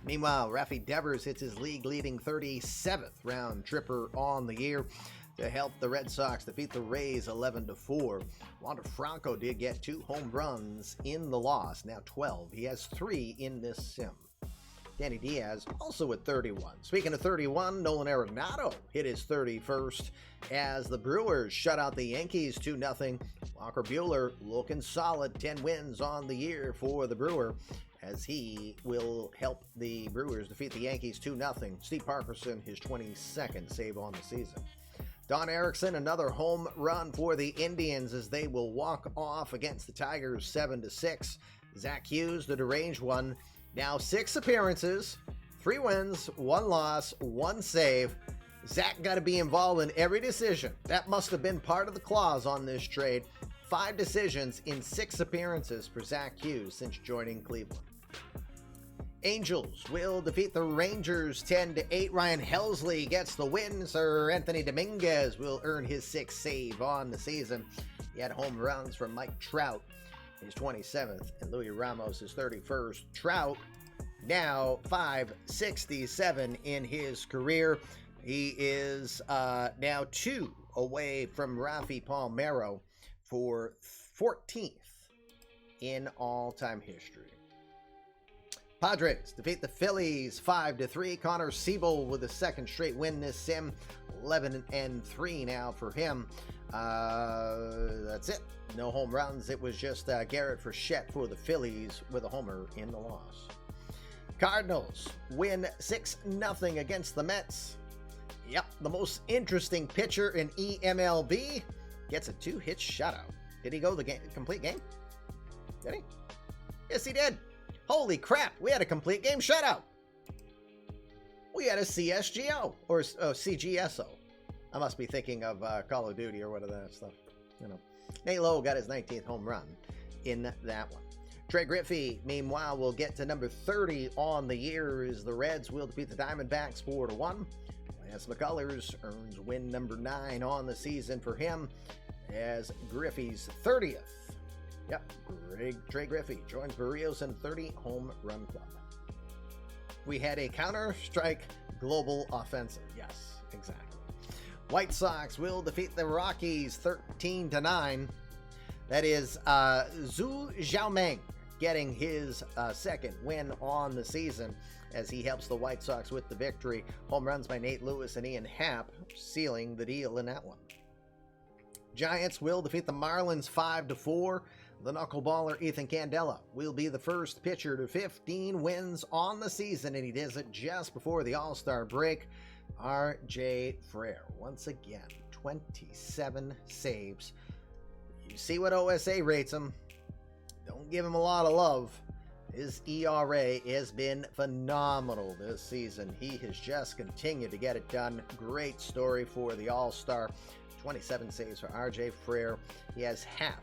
Meanwhile, Rafi Devers hits his league-leading 37th round tripper on the year to help the Red Sox defeat the Rays 11-4. Wander Franco did get 2 home runs in the loss, now 12. He has 3 in this sim. Danny Diaz also at 31. Speaking of 31, Nolan Arenado hit his 31st as the Brewers shut out the Yankees 2-0. Walker Buehler looking solid, 10 wins on the year for the Brewer, as he will help the Brewers defeat the Yankees 2-0. Steve Parkerson, his 22nd save on the season. Don Erickson, another home run for the Indians as they will walk off against the Tigers 7-6. Zach Hughes, the deranged one, now 6 appearances, 3 wins, 1 loss, 1 save. Zach got to be involved in every decision. That must have been part of the clause on this trade. 5 decisions in 6 appearances for Zach Hughes since joining Cleveland. Angels will defeat the Rangers 10-8. Ryan Helsley gets the win. Sir Anthony Dominguez will earn his 6th save on the season. He had home runs from Mike Trout, his 27th, and Louis Ramos, his 31st. Trout now .567 in his career. He is now 2 away from Rafi Palmeiro for 14th in all-time history. Padres defeat the Phillies 5-3. Connor Siebel with a 2nd straight win this sim. 11-3 now for him. That's it. No home runs. It was just Garrett Frechette for the Phillies with a homer in the loss. Cardinals win 6-0 against the Mets. Yep, the most interesting pitcher in eMLB gets a 2-hit shutout. Did he go the complete game? Did he? Yes, he did. Holy crap, we had a complete game shutout. We had a CSGO, or CGSO. I must be thinking of Call of Duty or whatever that stuff. You know, Nate Lowe got his 19th home run in that one. Trey Griffey, meanwhile, will get to number 30 on the year as the Reds will defeat the Diamondbacks 4-1. Lance McCullers earns win number 9 on the season for him as Griffey's 30th. Yep, Trey Griffey joins Barrios in 30 home run club. We had a Counter-Strike global offensive. Yes, exactly. White Sox will defeat the Rockies 13-9. That is Zhu Xiaomeng getting his 2nd win on the season as he helps the White Sox with the victory. Home runs by Nate Lewis and Ian Happ sealing the deal in that one. Giants will defeat the Marlins 5-4. The knuckleballer Ethan Candela will be the first pitcher to 15 wins on the season, and he does it just before the All-Star break. R.J. Frere, once again, 27 saves. You see what OSA rates him. Don't give him a lot of love. His ERA has been phenomenal this season. He has just continued to get it done. Great story for the All-Star. 27 saves for R.J. Frere. He has half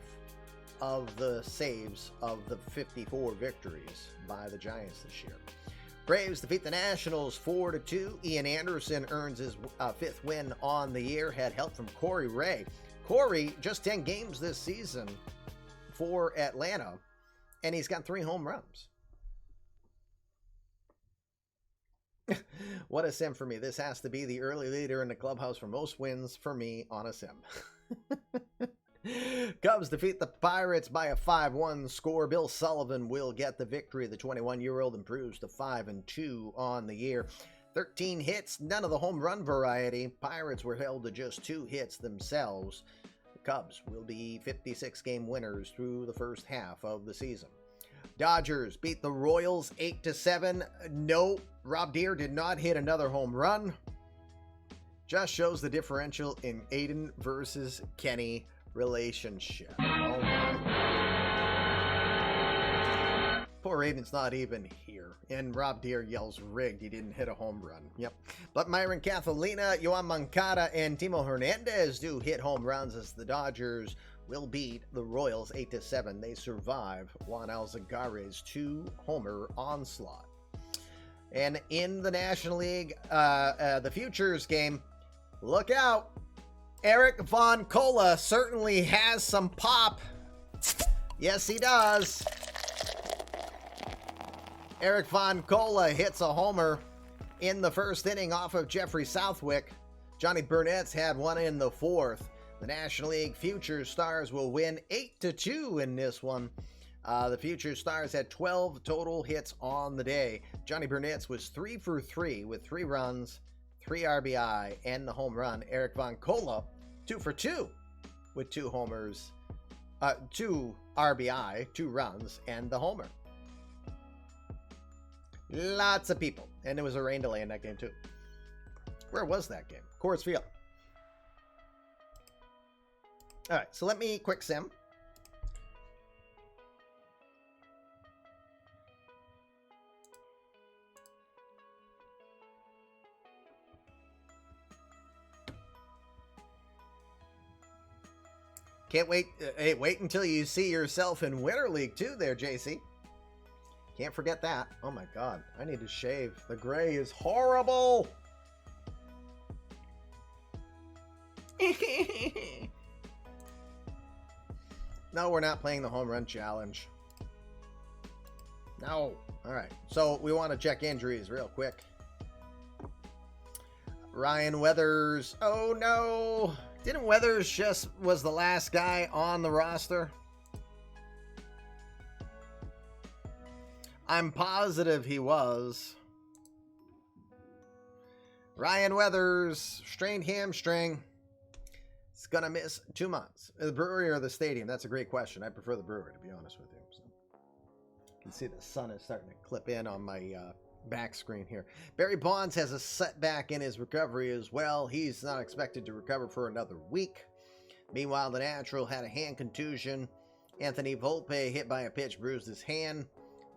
of the saves of the 54 victories by the Giants this year. Braves defeat the Nationals 4-2. Ian Anderson earns his 5th win on the year. Had help from Corey Ray. Corey, just 10 games this season for Atlanta, and he's got 3 home runs. What a sim for me. This has to be the early leader in the clubhouse for most wins for me on a sim. Cubs defeat the Pirates by a 5-1 score. Bill Sullivan will get the victory. The 21-year-old improves to 5-2 on the year. 13 hits, none of the home run variety. Pirates were held to just 2 hits themselves. The Cubs will be 56-game winners through the first half of the season. Dodgers beat the Royals 8-7. No, Rob Deere did not hit another home run. Just shows the differential in Aiden versus Kenny relationship. Oh my. Poor Aiden's not even here. And Rob Deere yells rigged. He didn't hit a home run. Yep. But Myron Cathalina, Yoan Moncada, and Timo Hernandez do hit home runs as the Dodgers will beat the Royals 8-7. They survive Juan Alzagare's 2-homer onslaught. And in the National League, the Futures game, look out. Eric Von Cola certainly has some pop. Yes, he does. Eric Von Cola hits a homer in the first inning off of Jeffrey Southwick. Johnny Burnett's had one in the fourth. The National League Futures Stars will win 8-2 in this one. The Futures Stars had 12 total hits on the day. Johnny Burnett's was 3 for 3 with 3 runs, 3 RBI, and the home run. Eric Von Cola, 2 for 2 with 2 homers, 2 RBI, 2 runs, and the homer. Lots of people. And there was a rain delay in that game, too. Where was that game? Coors Field. All right, so let me quick sim. Can't wait. Hey, wait until you see yourself in Winter League, too, there, JC. Can't forget that. Oh, my God. I need to shave. The gray is horrible. No, we're not playing the home run challenge. No. All right. So we want to check injuries real quick. Ryan Weathers. Oh, no. Didn't Weathers just was the last guy on the roster? I'm positive he was. Ryan Weathers, strained hamstring. He's going to miss 2 months. The Brewery or the Stadium? That's a great question. I prefer the Brewery, to be honest with you. So, you can see the sun is starting to clip in on my back screen here. Barry Bonds has a setback in his recovery as well. He's not expected to recover for another week. Meanwhile, the Natural had a hand contusion. Anthony Volpe hit by a pitch, bruised his hand,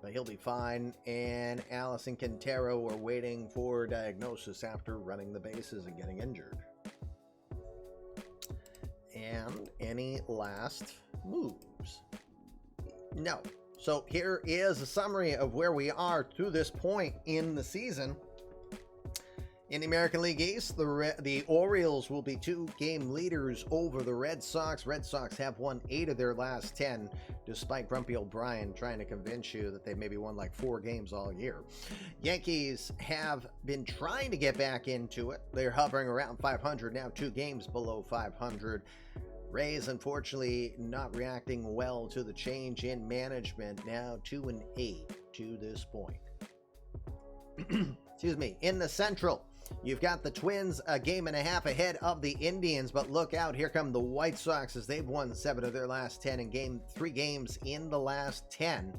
but he'll be fine. And Allison Quintero are waiting for diagnosis after running the bases and getting injured. And any last moves? No. So here is a summary of where we are to this point in the season. In the American League East, the Orioles will be 2-game leaders over the Red Sox. Red Sox have won 8 of their last 10, despite Grumpy O'Brien trying to convince you that they maybe won like 4 games all year. Yankees have been trying to get back into it. They're hovering around 500 now, 2 games below 500. Rays, unfortunately, not reacting well to the change in management. Now 2-8 to this point. Excuse me. In the Central, you've got the Twins a game and a half ahead of the Indians, but look out, here come the White Sox as they've won 7 of their last 10 and gained 3 games in the last 10.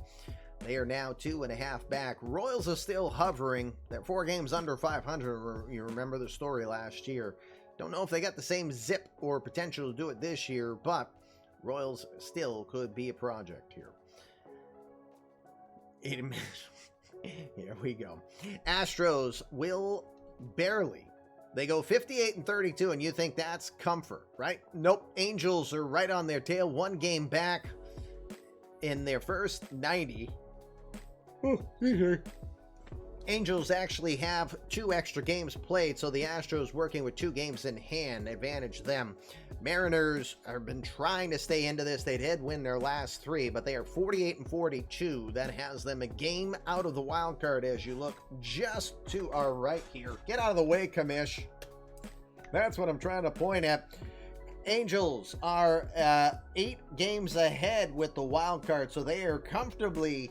They are now 2.5 back. Royals are still hovering. They're 4 games under 500. You remember the story last year. Don't know if they got the same zip or potential to do it this year, but Royals still could be a project here. Here we go. Astros will barely. They go 58-32, and you think that's comfort, right? Nope. Angels are right on their tail, 1 game back in their first 90. Angels actually have 2 extra games played, so the Astros working with 2 games in hand advantage them. Mariners have been trying to stay into this. They did win their last 3, but they are 48-42. That has them a game out of the wild card as you look just to our right here. Get out of the way, Kamish. That's what I'm trying to point at. Angels are 8 games ahead with the wild card, so they are comfortably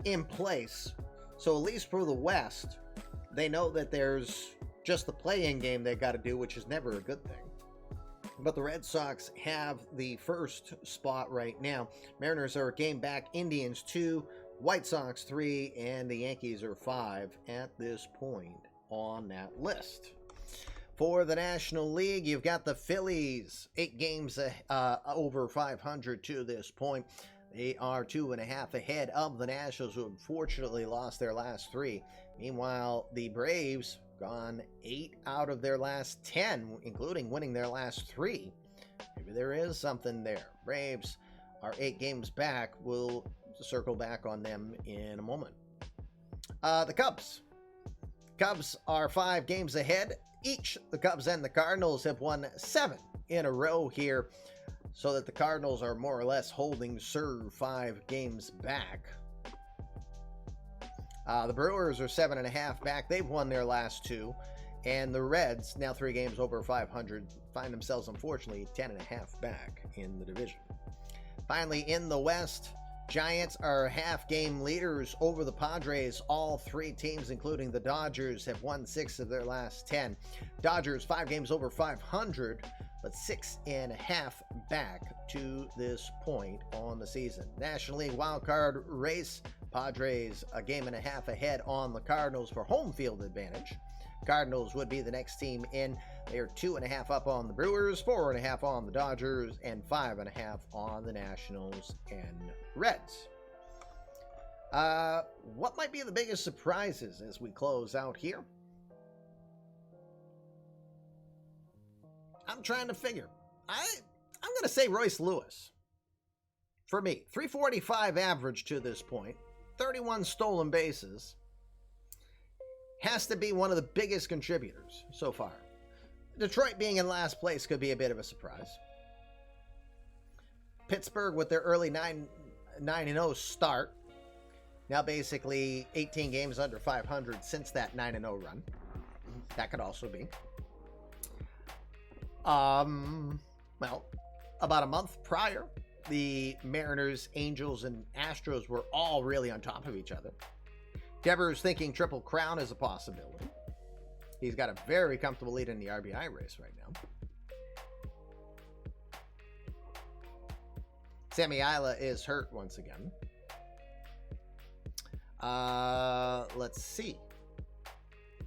in place. So at least for the West, they know that there's just the play-in game they got to do, which is never a good thing. But the Red Sox have the first spot right now. Mariners are a game back. Indians 2, White Sox 3, and the Yankees are 5 at this point on that list. For the National League, you've got the Phillies, 8 games over 500 to this point. They are 2.5 ahead of the Nationals, who unfortunately lost their last 3. Meanwhile, the Braves gone 8 out of their last 10, including winning their last 3. Maybe there is something there. Braves are 8 games back. We'll circle back on them in a moment. The Cubs. Cubs are 5 games ahead. Each, the Cubs and the Cardinals have won 7 in a row here, so that the Cardinals are more or less holding serve 5 games back. The Brewers are 7.5 back. They've won their last 2. And the Reds, now 3 games over 500, find themselves, unfortunately, 10.5 back in the division. Finally, in the West, Giants are half-game leaders over the Padres. All 3 teams, including the Dodgers, have won 6 of their last 10. Dodgers, 5 games over 500, but 6.5 back to this point on the season. National League wildcard race, Padres a game and a half ahead on the Cardinals for home field advantage. Cardinals would be the next team in. They are 2.5 up on the Brewers, 4.5 on the Dodgers, and 5.5 on the Nationals and Reds. What might be the biggest surprises as we close out here? I'm trying to figure. I'm going to say Royce Lewis. For me, 345 average to this point, 31 stolen bases. Has to be one of the biggest contributors so far. Detroit being in last place could be a bit of a surprise. Pittsburgh with their early 9-0 start. Now basically 18 games under 500 since that 9-0 run. That could also be. Well, about a month prior, the Mariners, Angels, and Astros were all really on top of each other. Devers thinking Triple Crown is a possibility. He's got a very comfortable lead in the RBI race right now. Sammy Isla is hurt once again. Let's see.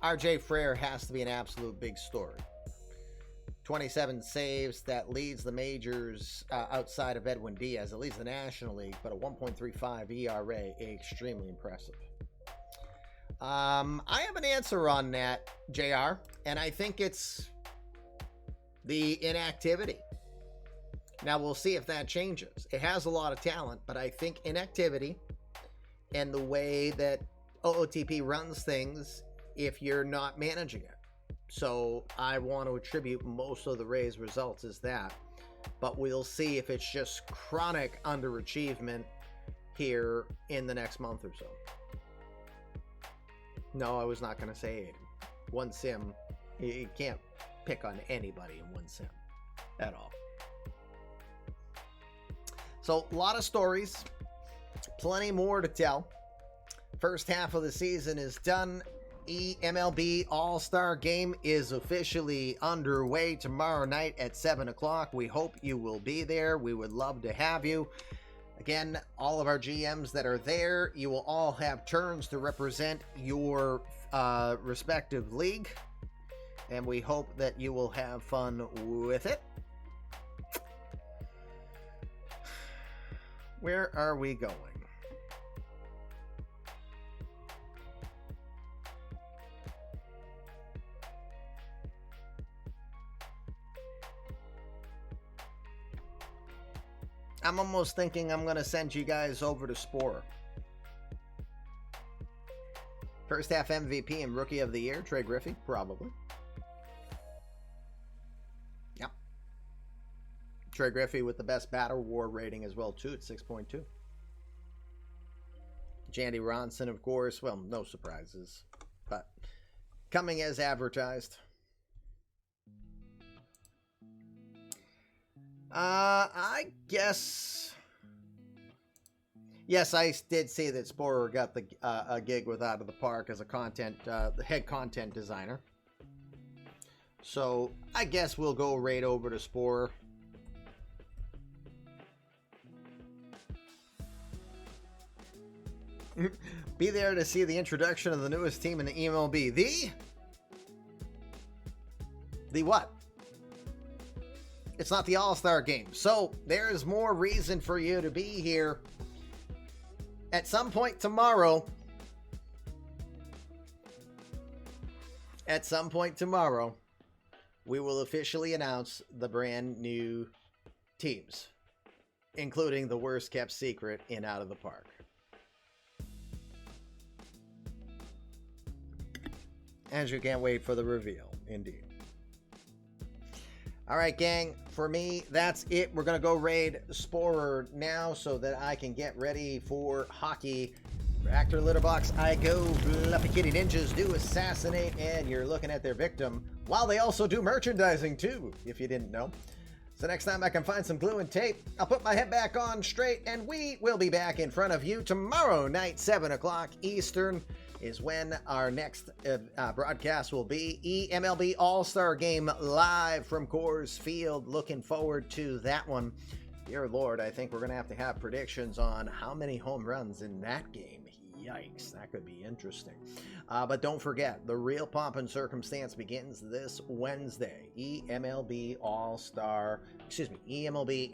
RJ Frere has to be an absolute big story. 27 saves, that leads the majors outside of Edwin Diaz. It leads the National League, but a 1.35 ERA, extremely impressive. I have an answer on that, JR, and I think it's the inactivity. Now, we'll see if that changes. It has a lot of talent, but I think inactivity and the way that OOTP runs things, if you're not managing it. So I want to attribute most of the Rays' results as that. But we'll see if it's just chronic underachievement here in the next month or so. No, I was not going to say Aiden. One sim, you can't pick on anybody in one sim at all. So, a lot of stories, plenty more to tell. First half of the season is done. eMLB All-Star Game is officially underway tomorrow night at 7 o'clock. We hope you will be there. We would love to have you. Again, all of our GMs that are there, you will all have turns to represent your respective league. And we hope that you will have fun with it. Where are we going? I'm almost thinking I'm going to send you guys over to Spore. First half MVP and Rookie of the Year, Trey Griffey, probably. Yep. Trey Griffey with the best Battle War rating as well, too, at 6.2. Jandy Ronson, of course. Well, no surprises, but coming as advertised. I guess. Yes, I did see that Sporer got the a gig with Out of the Park as a the head content designer. So I guess we'll go right over to Sporer. Be there to see the introduction of the newest team in the eMLB. The what? It's not the All-Star game. So there is more reason for you to be here. At some point tomorrow, we will officially announce the brand new teams, including the worst kept secret in Out of the Park. And you can't wait for the reveal, indeed. All right, gang, for me, that's it. We're going to go raid Sporer now so that I can get ready for hockey. Reactor Litterbox, I go. Fluffy Kitty Ninjas do assassinate, and you're looking at their victim while they also do merchandising, too, if you didn't know. So next time I can find some glue and tape, I'll put my head back on straight, and we will be back in front of you tomorrow night, 7 o'clock Eastern. Is when our next broadcast will be. eMLB All-Star Game live from Coors Field. Looking forward to that one. Dear Lord, I think we're going to have predictions on how many home runs in that game. Yikes, that could be interesting. But don't forget, the real pomp and circumstance begins this Wednesday. eMLB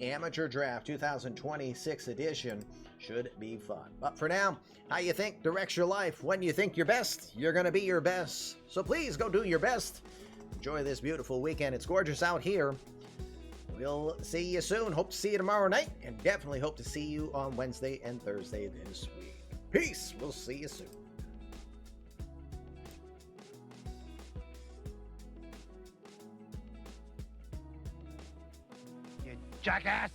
Amateur Draft 2026 edition should be fun. But for now, how you think directs your life. When you think your best, you're going to be your best. So please go do your best. Enjoy this beautiful weekend. It's gorgeous out here. We'll see you soon. Hope to see you tomorrow night, and definitely hope to see you on Wednesday and Thursday this week. Peace. We'll see you soon. You jackass!